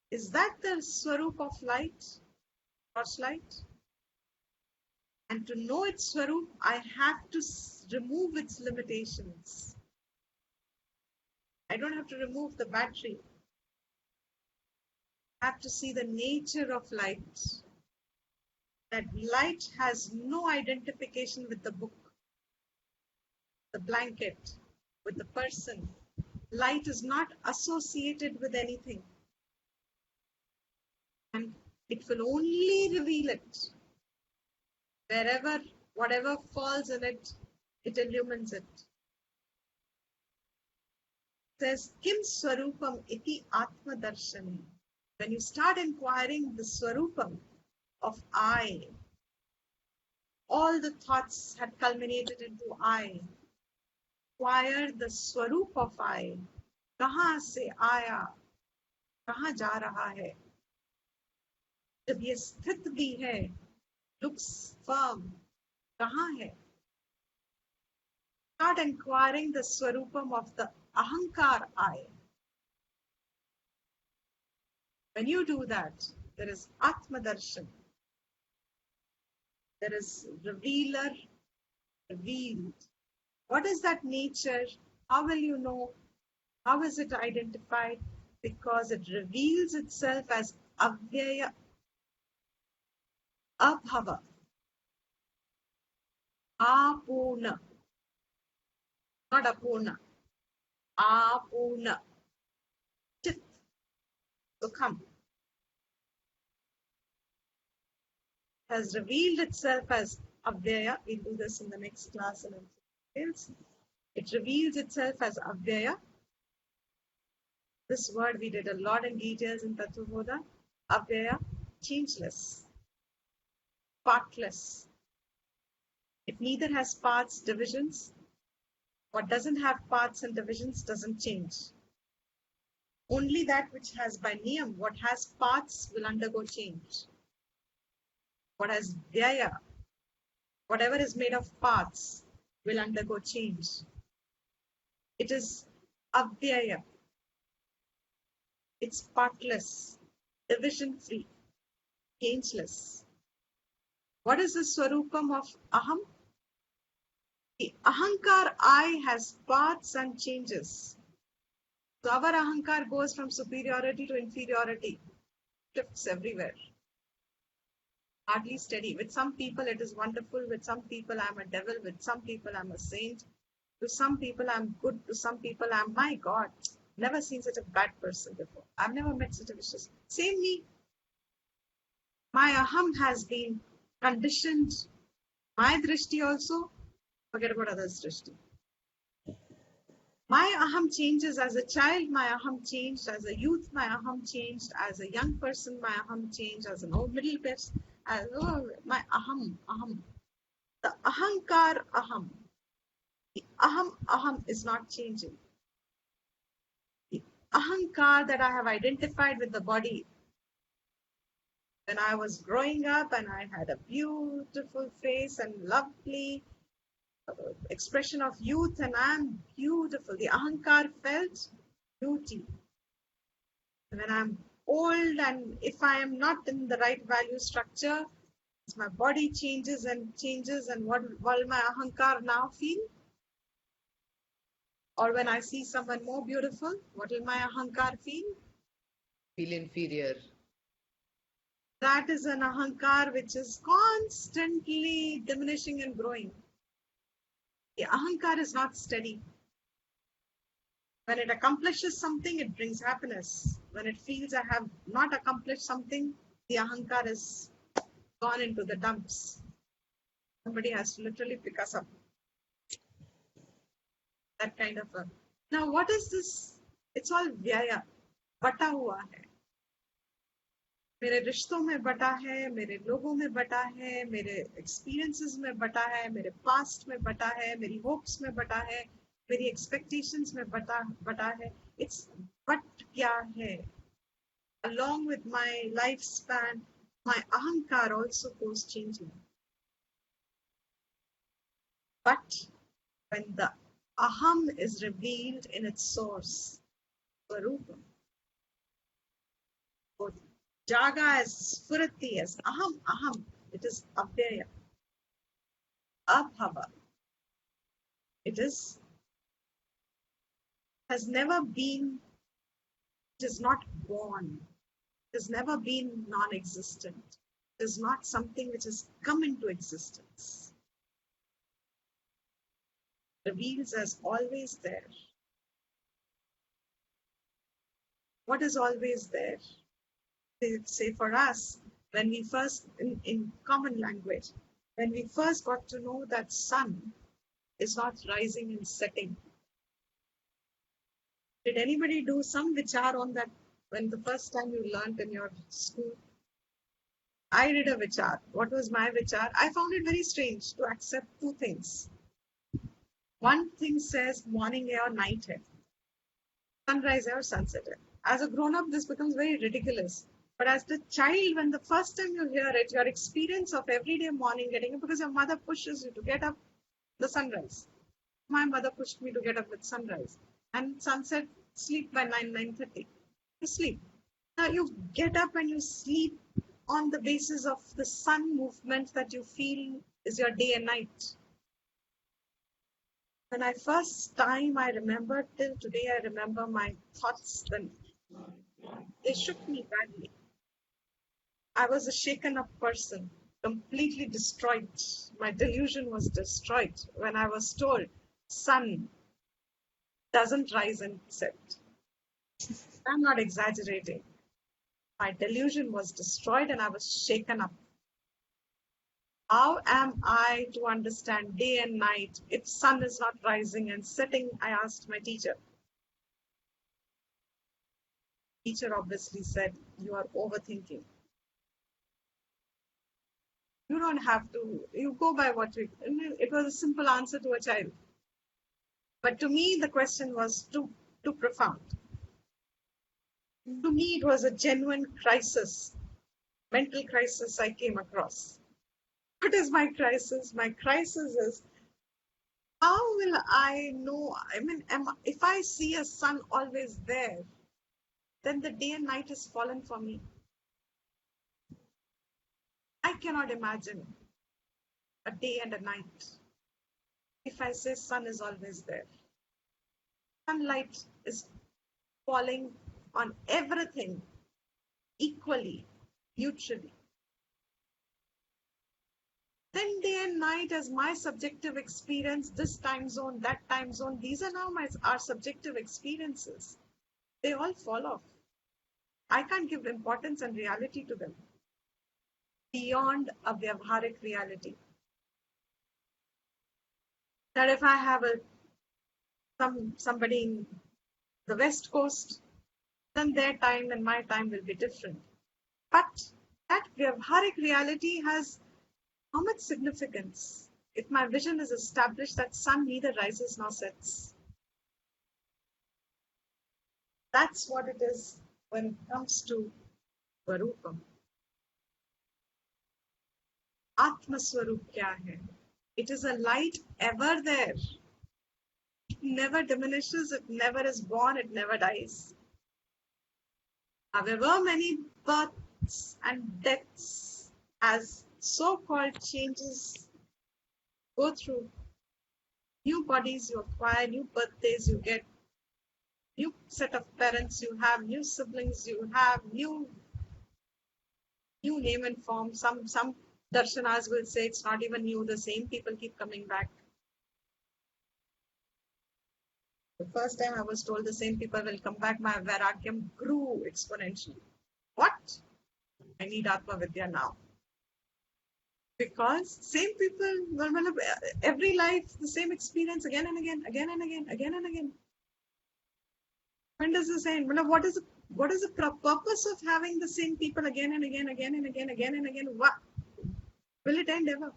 is that the Swarup of light, torchlight? And to know its Swarup, I have to remove its limitations. I don't have to remove the battery. I have to see the nature of light. That light has no identification with the book, the blanket, with the person. Light is not associated with anything. And it will only reveal it. Wherever, whatever falls in it, it illumines it. It says, Kim Swarupam iti Atma Darshani. When you start inquiring the Swarupam of I, all the thoughts had culminated into I. Inquire the Swarup of I. कहाँ से आया, कहाँ जा रहा है. जब ये स्थित भी है, looks firm, कहाँ है? Start inquiring the swarupam of the ahankar I. When you do that, there is Atma Darshan. There is revealer, revealed. What is that nature? How will you know? How is it identified? Because it reveals itself as avyaya, abhava, apurna, not apurna, apurna, chit. So come. Has revealed itself as avyaya. We'll do this in the next class in details. It reveals itself as avyaya. This word we did a lot in details in Tattva. Avyaya, changeless, partless. It neither has parts, divisions. What doesn't have parts and divisions doesn't change. Only that which has by niyam, what has parts will undergo change. What has vyaya, whatever is made of parts, will undergo change. It is avyaya. It's partless, division-free, changeless. What is the swarupam of aham? The ahankar I has parts and changes. So our ahankar goes from superiority to inferiority, shifts everywhere. Hardly steady. With some people it is wonderful, with some people I'm a devil, with some people I'm a saint, to some people I'm good, to some people I'm, my God, never seen such a bad person before. I've never met such a vicious. Same me. My aham has been conditioned. My drishti also, forget about others' drishti. My aham changes as a child, my aham changed as a youth, my aham changed as a young person, my aham changed as an old middle person. My aham. The ahankar aham. The aham is not changing. The ahankar that I have identified with the body. When I was growing up and I had a beautiful face and lovely expression of youth and I'm beautiful. The ahankar felt beauty. When I'm old and if I am not in the right value structure, my body changes and what will my ahankar now feel? Or when I see someone more beautiful, what will my ahankar feel? Feel inferior. That is an ahankar which is constantly diminishing and growing. The ahankar is not steady. When it accomplishes something, it brings happiness. When it feels I have not accomplished something, the ahankar is gone into the dumps. Somebody has to literally pick us up. That kind of a. Now, what is this? It's all vyaya. बटा हुआ है. मेरे रिश्तों में बटा है, मेरे लोगों में बटा है, मेरे experiences में बटा है, मेरे past में बटा है, मेरी hopes में बटा है, मेरी expectations में बटा है. It's but क्या है? Along with my lifespan, my ahankar also goes changing. But when the aham is revealed in its source, swarupam, both jaga as spurati, as aham, it is avyaya, abhava. It has never been, it is not born, it has never been non-existent. It is not something which has come into existence. Reveals as always there. What is always there? Say for us, when we first, in common language, when we first got to know that sun is not rising and setting. Did anybody do some vichar on that when the first time you learned in your school? I did a vichar. What was my vichar? I found it very strange to accept two things. One thing says morning hai or night hai, sunrise hai or sunset hai. As a grown-up, this becomes very ridiculous. But as the child, when the first time you hear it, your experience of everyday morning getting up, because your mother pushes you to get up the sunrise. My mother pushed me to get up with sunrise. And sunset, sleep by 9:30. You sleep. Now you get up and you sleep on the basis of the sun movement that you feel is your day and night. When I first time I remember till today, I remember my thoughts then. They shook me badly. I was a shaken up person, completely destroyed. My delusion was destroyed when I was told sun doesn't rise and set. I'm not exaggerating. My delusion was destroyed and I was shaken up. How am I to understand day and night if sun is not rising and setting? I asked my teacher. Teacher obviously said, you are overthinking. You don't have to, you go by what you, it was a simple answer to a child. But to me, the question was too profound. To me, it was a genuine crisis, mental crisis I came across. What is my crisis? My crisis is, how will I know? I mean, if I see a sun always there, then the day and night has fallen for me. I cannot imagine a day and a night if I say sun is always there. Sunlight is falling on everything equally, neutrally. Then day and night as my subjective experience, this time zone, that time zone, these are now our subjective experiences. They all fall off. I can't give importance and reality to them beyond a vyavharik reality. That if I have somebody in the West Coast, then their time and my time will be different. But that vyavharik reality has how much significance if my vision is established that sun neither rises nor sets. That's what it is when it comes to Svarupam. Atma Swarup kya hai? It is a light ever there. It never diminishes, it never is born, it never dies. However many births and deaths as so-called changes go through, new bodies you acquire, new birthdays you get, new set of parents you have, new siblings you have, new name and form. Some darshanas will say it's not even new, the same people keep coming back. The first time I was told the same people will come back, my vairagyam grew exponentially. What? I need Atma Vidya now. Because same people, every life, the same experience again and again, again and again, again and again. When does this end? What is the purpose of having the same people again and again, again and again, again and again? What? Will it end ever?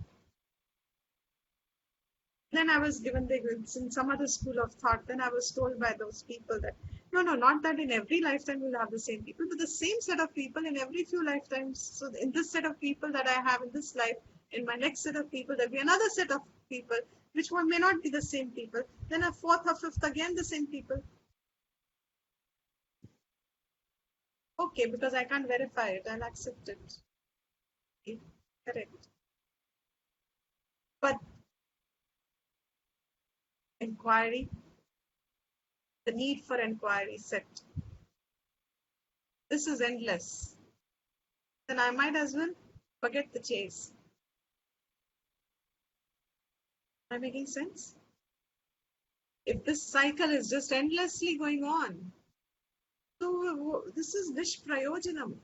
Then I was given in some other school of thought, then I was told by those people that, no, not that in every lifetime we'll have the same people, but the same set of people in every few lifetimes. So in this set of people that I have in this life, in my next set of people, there'll be another set of people, which one may not be the same people. Then a fourth or fifth, again the same people. Okay, because I can't verify it, I'll accept it. Okay, correct. But inquiry, the need for inquiry set. This is endless. Then I might as well forget the chase. Am I making sense? If this cycle is just endlessly going on, so this is Vish Prayojanam.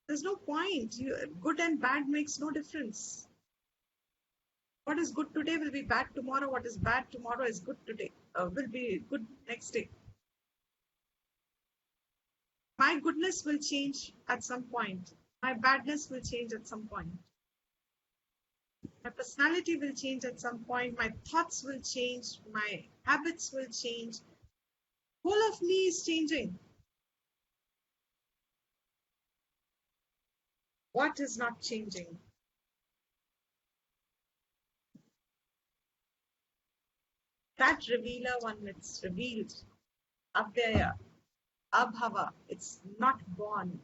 There's no point. Good and bad makes no difference. What is good today will be bad tomorrow. What is bad tomorrow is good today. Will be good next day. My goodness will change at some point. My badness will change at some point. My personality will change at some point. My thoughts will change. My habits will change. Whole of me is changing. What is not changing? That revealer one, it's revealed. Avyaya, Abhava, it's not born.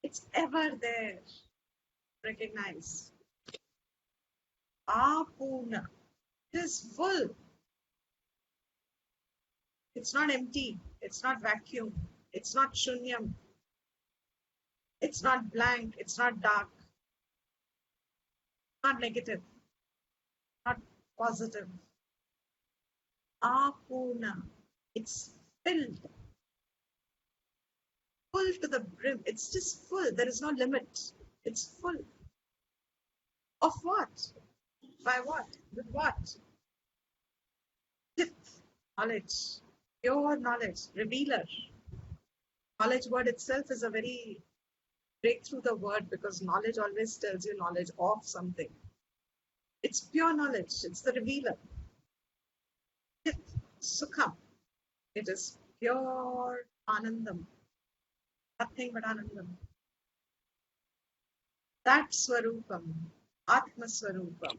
It's ever there. Recognize. Apuna, it is full. It's not empty. It's not vacuum. It's not shunyam. It's not blank. It's not dark. Not negative. Not positive. Apuna, it's filled. Full to the brim. It's just full. There is no limit. It's full. Of what? By what? With what? Chit, knowledge. Pure knowledge. Revealer. Knowledge word itself is a very breakthrough the word because knowledge always tells you knowledge of something. It's pure knowledge. It's the revealer. Chit, Sukham. It is pure Anandam. Nothing but Anandam. That Swarupam, Atma Swarupam,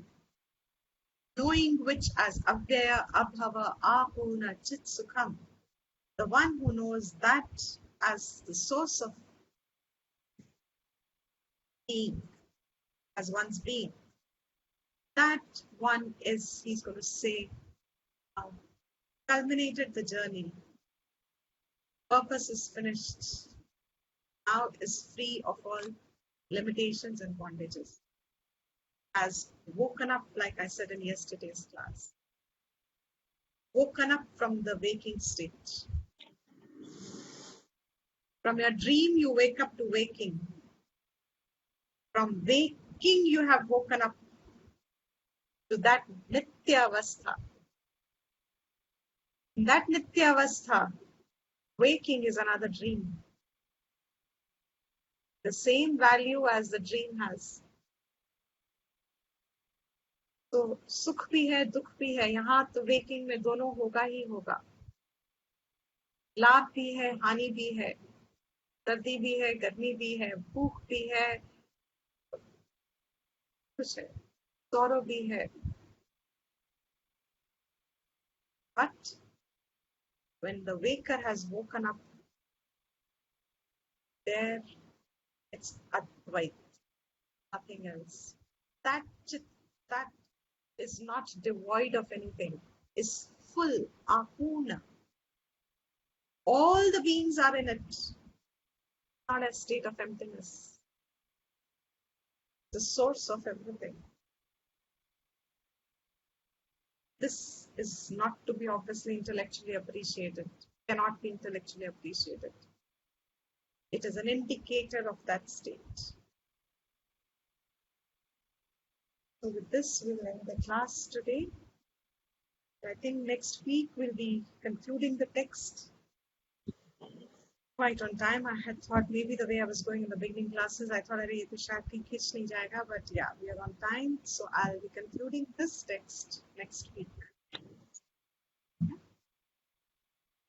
knowing which as Avyaya, Abhava, Apuna, Chit Sukham, the one who knows that as the source of being, as one's being, that one is, he's going to say, culminated the journey. Purpose is finished. Now is free of all limitations and bondages. Has woken up, like I said in yesterday's class. Woken up from the waking state. From your dream, you wake up to waking. From waking, you have woken up to that Nitya Avastha. In that Nitya Avastha, waking is another dream. The same value as the dream has. तो सुख भी है दुख भी है यहाँ तो waking में दोनों होगा ही होगा लाभ भी है हानि भी है सर्दी भी है गर्मी भी है भूख भी है कुछ है सौरव भी है but when the waker has woken up there it's Advait, nothing else. That is not devoid of anything, is full, Apuna. All the beings are in it, not a state of emptiness. The source of everything. This is not to be obviously intellectually appreciated, cannot be intellectually appreciated. It is an indicator of that state. So with this, we'll end the class today. I think next week we'll be concluding the text quite on time. I had thought maybe the way I was going in the beginning classes, I thought ये तो शायद खींच नहीं जाएगा, but yeah, we are on time. So I'll be concluding this text next week.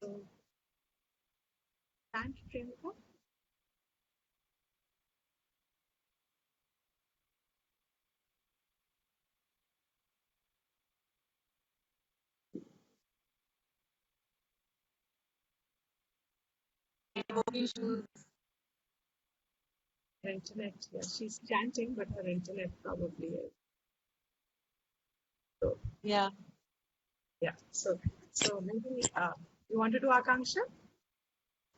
So, thank you, Priyanka. Her internet, yeah, she's chanting, but her internet probably is. So, Yeah. yeah, so maybe you want to do Akanksha?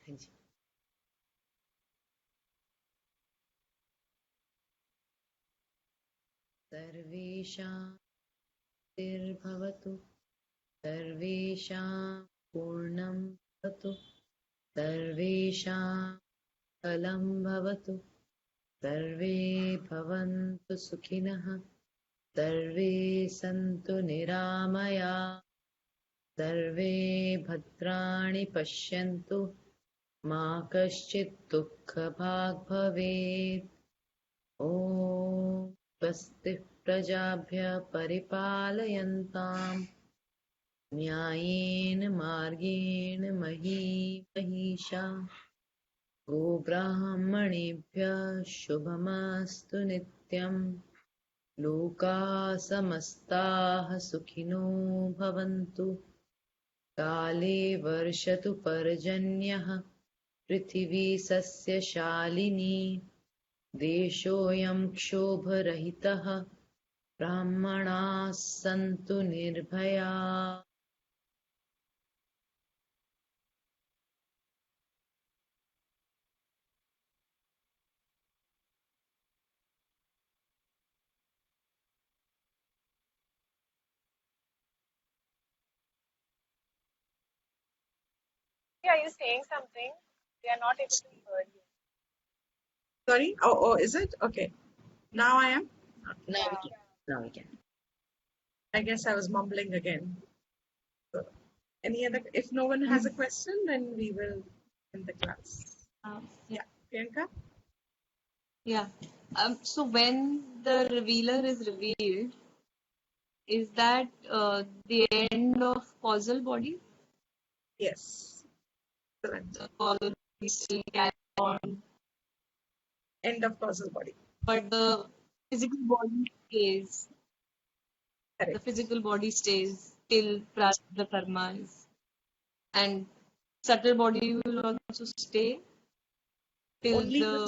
हाँ जी सर्वेषां निर्भवतु सर्वेषां पूर्णं भवतु सर्वेषां फलं भवतु सर्वे भवन्तु सुखिनः सर्वे सन्तु निरामया सर्वे भद्राणि पश्यन्तु मा कश्चित् दुःखभाग् भवेत् ॐ स्वस्ति प्रजाभ्यः परिपालयन्ताम् न्यायेन मार्गेण महीमहीषा गोब्राह्मणेभ्यः शुभमस्तु नित्यम् लोकाः समस्ताः सुखिनो भवन्तु काले वर्षतु पर्जन्यः पृथिवी सस्यशालिनी देशोऽयं क्षोभरहितः ब्राह्मणाः सन्तु निर्भयाः Are you saying something? We are not able to hear you. Sorry? Oh, is it? Okay. Now I am? Now we Yeah. can. Now we can. I guess I was mumbling again. So, any other? If no one has a question, then we will end the class. Yeah. Priyanka? Yeah. So when the revealer is revealed, is that the end of causal body? Yes. Excellent. The causal body still carry on, End of causal body. but the physical body stays. The Correct. physical body stays till the karma is, and subtle body will also stay till Only to the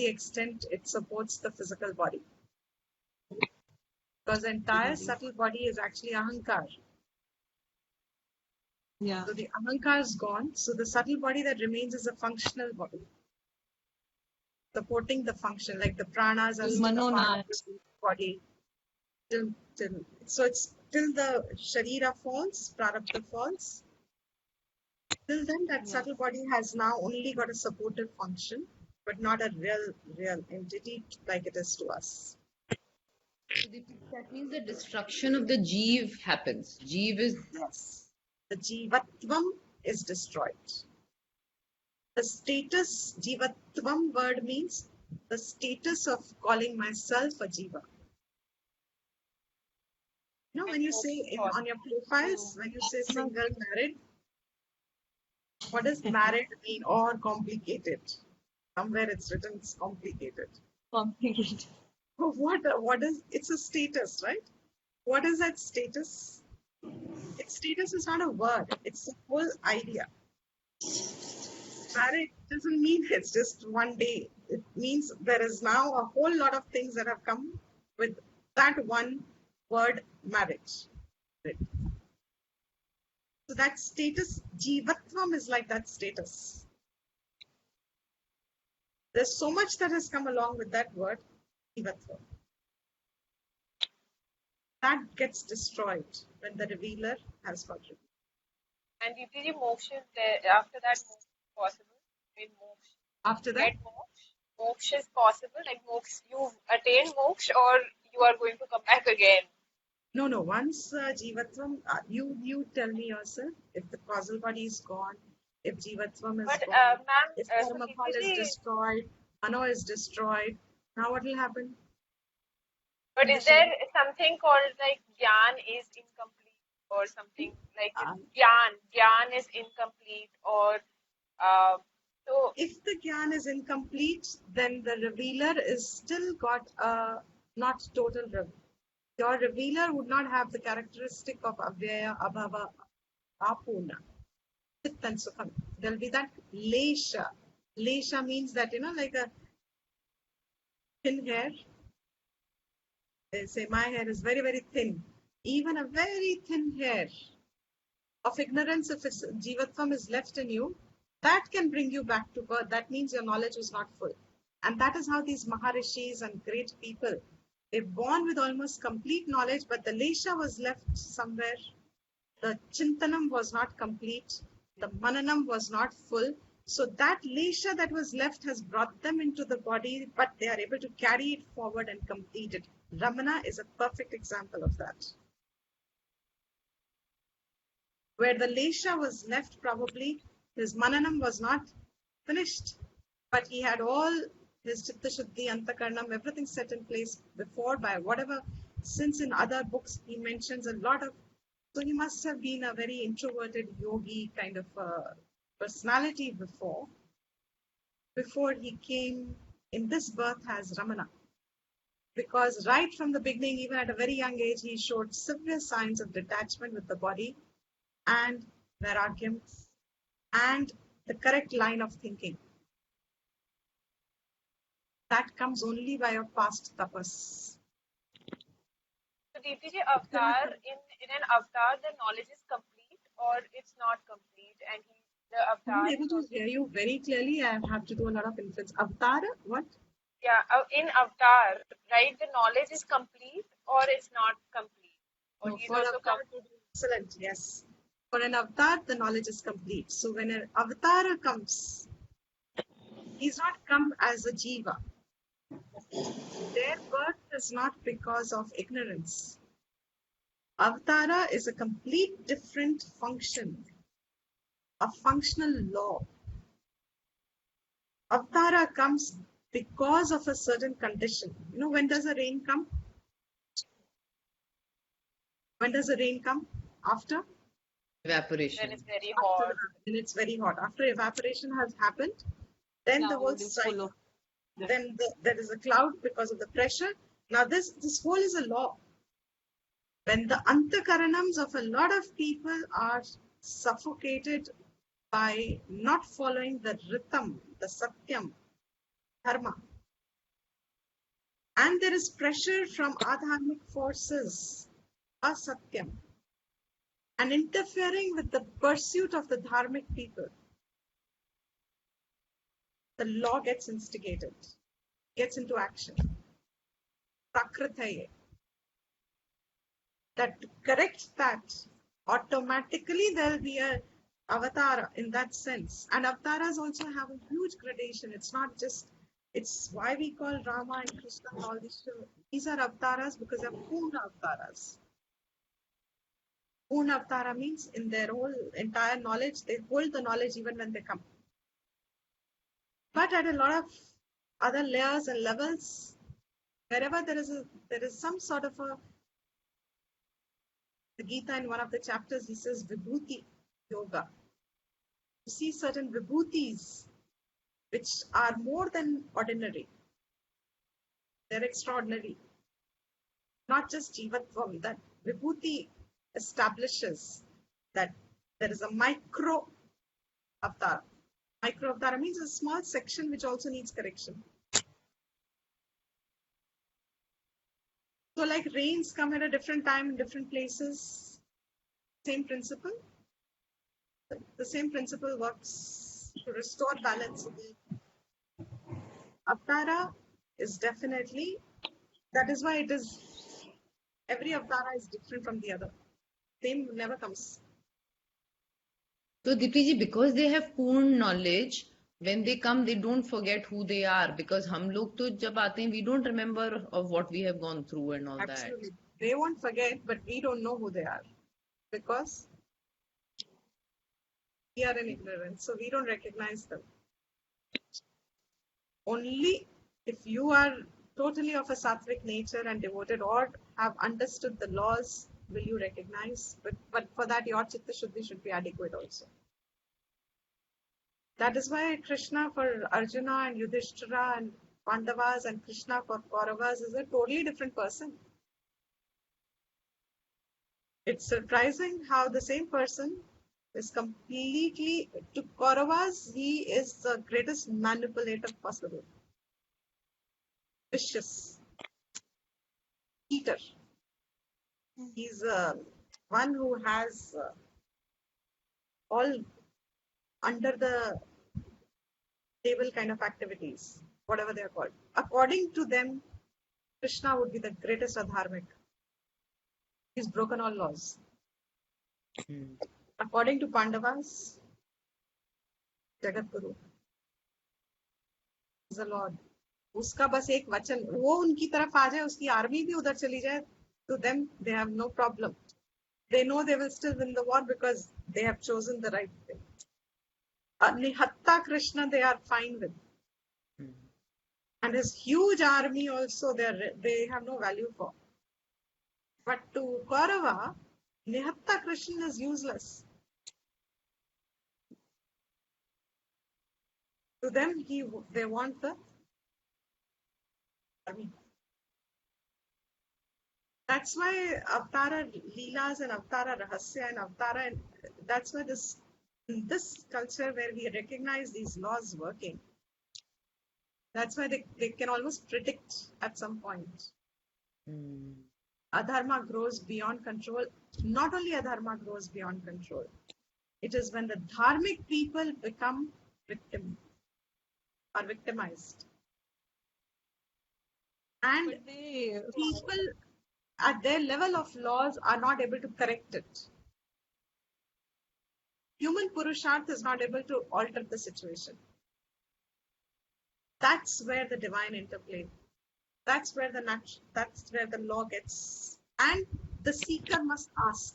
the extent it supports the physical body. Because the entire body. subtle body is actually ahankar. Yeah. So the ahankar is gone. So the subtle body that remains is a functional body, supporting the function, like the pranas are still a part of the body. So it's till the sharira falls, prarabdha falls. Till then, that subtle body has now only got a supportive function, but not a real entity like it is to us. So that means the destruction of the jeev happens. Jeev is Yes. The jivatvam is destroyed. The status, jivatvam word means the status of calling myself a jiva. You know, when you say on your profiles, when you say single, married, what does married mean or complicated? Somewhere it's written it's complicated. Complicated. What is, it's a status, right? What is that status? Its status is not a word, it's the whole idea. Marriage doesn't mean it's just one day. It means there is now a whole lot of things that have come with that one word, marriage. So that status, jivatvam, is like that status. There's so much that has come along with that word, jivatvam. That gets destroyed when the revealer has got revealed. And Deepti, moksha is there. After that, moksha is possible. I mean, moksha. After that, Get moksha. Moksha is possible. Like moksha, you've attained moksha, or you are going to come back again. no. Once jivatvam, you tell me yourself. If the causal body is gone, if jivatvam is But gone, ma'am, if so karmapal is Deepti, destroyed, mano is destroyed. Now what will happen? but is there something called like gyan is incomplete or something like gyan is incomplete or so If the gyan is incomplete, then the revealer is still got a not total reveal. Your revealer would not have the characteristic of avyaya, abhava, apurna. Chit and sukham. There'll be that lesha. Lesha means that, like a thin hair. They say my hair is very, very thin. Even a very thin hair of ignorance, if jivatvam is left in you, that can bring you back to birth. That means your knowledge was not full. And that is how these Maharishis and great people, they're born with almost complete knowledge, but the lesha was left somewhere. The chintanam was not complete. The mananam was not full. So that lesha that was left has brought them into the body, but they are able to carry it forward and complete it. Ramana is a perfect example of that. Where the lesha was left, probably his mananam was not finished, but he had all his chitta shuddhi, antakarnam, everything set in place before by whatever, since in other books he mentions a lot of, so he must have been a very introverted yogi kind of personality before. before he came in this birth as Ramana. Because right from the beginning, even at a very young age, he showed severe signs of detachment with the body and vairagyam and the correct line of thinking. That comes only by a past tapas. So DPJ avatar, in an avatar, the knowledge is complete or it's not complete, and the I'm avatar not is able to also, hear you very clearly. I have to do a lot of inference. Avatar, what? yeah, in avatar, right? The knowledge is complete or it's not complete, or No, he's for also come avatar, to do. excellent, yes. For an avatar, the knowledge is complete. So when an avatar comes, he's not come as a jiva. Their birth is not because of ignorance. Avatara is a complete different function, a functional law. Avatara comes because of a certain condition. You know, when does the rain come? When does the rain come? After? When Evaporation. it's very After hot. when it's very hot. After evaporation has happened, then the whole Cloud is full cycle, of. then there is a cloud because of the pressure. Now this whole is a law. When the antakaranams of a lot of people are suffocated by not following the rhythm, the satyam, dharma, and there is pressure from adharmic forces, asatyam, and interfering with the pursuit of the dharmic people, the law gets instigated, gets into action. Prakritaye. That to correct that, automatically there'll be a avatar in that sense. And avatars also have a huge gradation. It's not just, it's why we call Rama and Krishna and all these. These are avatars because they're Purna avatars. Purna avatara means in their whole entire knowledge, they hold the knowledge even when they come. But at a lot of other layers and levels, wherever there is some sort of a, the Gita in one of the chapters, he says Vibhuti Yoga. You see certain vibhutis which are more than ordinary. They're extraordinary. Not just jivatvam, that vibhuti establishes that there is a micro avatar. Micro avatar means a small section which also needs correction. So like rains come at a different time in different places, same principle. The same principle works to restore balance. Avatara is definitely, that is why it is, every avatara is different from the other. Same never comes. So Dipti because they have पूर्ण knowledge, when they come, they don't forget who they are. Because हम लोग तो जब आते हैं, we don't remember of what we have gone through and all that. Absolutely. They won't forget, but we don't know who they are. Because we are in ignorance, so we don't recognize them. Only if you are totally of a sattvic nature and devoted or have understood the laws will you recognize. But for that, your chitta shuddhi should be adequate also. That is why Krishna for Arjuna and Yudhishthira and Pandavas and Krishna for Kauravas is a totally different person. It's surprising how the same person is completely, to Kauravas, he is the greatest manipulator possible. Vicious. Cheater. He's one who has all under the table kind of activities, whatever they are called. According to them, Krishna would be the greatest adharmic. He's broken all laws. According to Pandavas, Jagat Guru is the Lord. उसका बस एक वचन, वो उनकी तरफ आ जाए, उसकी army भी उधर चली जाए, to them they have no problem. They know they will still win the war because they have chosen the right thing. Nihatta Krishna they are fine with. And his huge army also they have no value for. But to Kaurava, Nihatta Krishna is useless. To them, they want the army. That's why Avtara Leelas and Avtara Rahasya and Avtara, that's why in this culture where we recognize these laws working, that's why they can almost predict at some point. Adharma grows beyond control. Not only adharma grows beyond control, it is when the dharmic people become victimized. And But they, people at their level of laws are not able to correct it. Human Purusharth is not able to alter the situation. That's where the divine interplay. That's where the law gets. And the seeker must ask.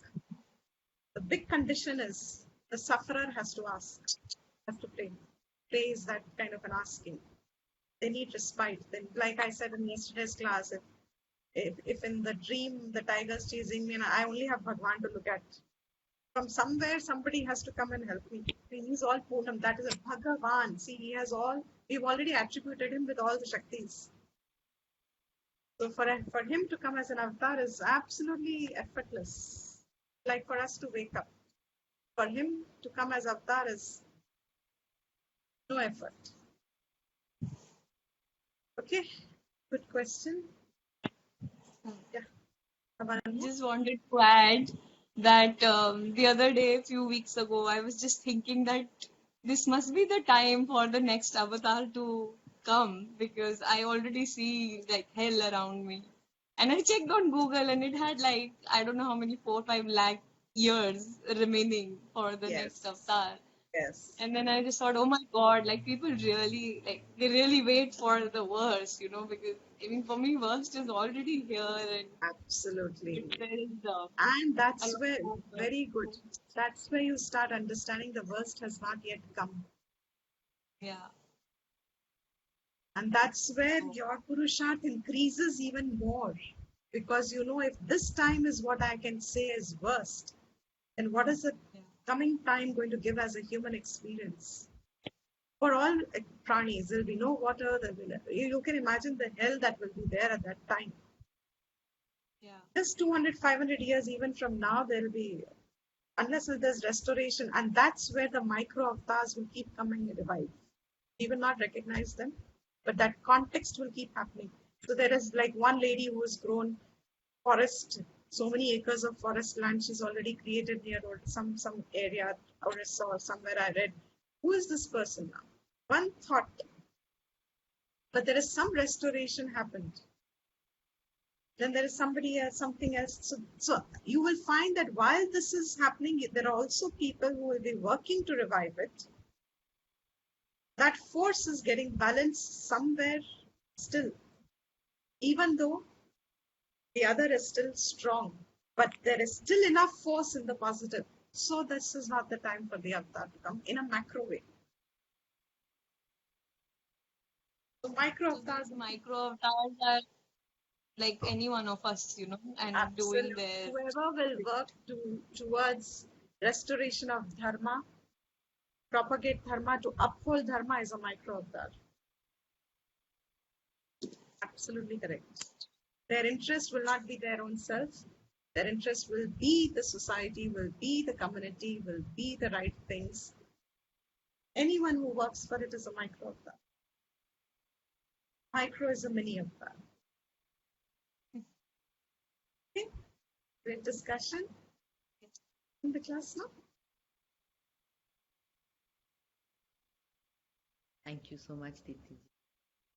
The big condition is the sufferer has to ask, has to pray. Pray is that kind of an asking. They need respite. Then, like I said in yesterday's class, if in the dream the tiger's chasing me and I only have Bhagwan to look at, from somewhere somebody has to come and help me. He's all Poonam. That is a Bhagavan. See, he has all. We've already attributed him with all the Shaktis. So for him to come as an avatar is absolutely effortless. Like for us to wake up. For him to come as avatar is no effort. Okay, good question. Yeah. just wanted to add that the other day, a few weeks ago, I was just thinking that this must be the time for the next avatar to come because I already see like hell around me. And I checked on Google and it had like, I don't know how many, 4-5 lakh years remaining for the next avatar. Yes. And then I just thought, oh my God, like people really, like they really wait for the worst, because I mean, for me, worst is already here. And absolutely. There is, and that's where, very good. That's where you start understanding the worst has not yet come. Yeah. And that's where your Purusharth increases even more. Because if this time is what I can say is worst, then what is the coming time going to give as a human experience? For all pranis, there will be no water. You can imagine the hell that will be there at that time. Yeah. Just 200, 500 years even from now, there will be, unless there's restoration, and that's where the micro avatars will keep coming and revive. We will not recognize them, but that context will keep happening. So there is like one lady who has grown forest, so many acres of forest land she's already created near some area, Orissa or somewhere I read. Who is this person now? One thought. But there is some restoration happened. Then there is somebody else, something else. So you will find that while this is happening, there are also people who will be working to revive it. That force is getting balanced somewhere still, even though the other is still strong, but there is still enough force in the positive. So this is not the time for the avatar to come in a macro way. So micro avatars are like any one of us, and absolutely. doing their. Whoever will work towards restoration of dharma, propagate dharma, to uphold dharma is a micro avatar. Absolutely correct. Their interest will not be their own self. Their interest will be the society, will be the community, will be the right things. Anyone who works for it is a micro avatar. Micro is a mini avatar. Okay, great discussion in the class now. Thank you so much, Deepti.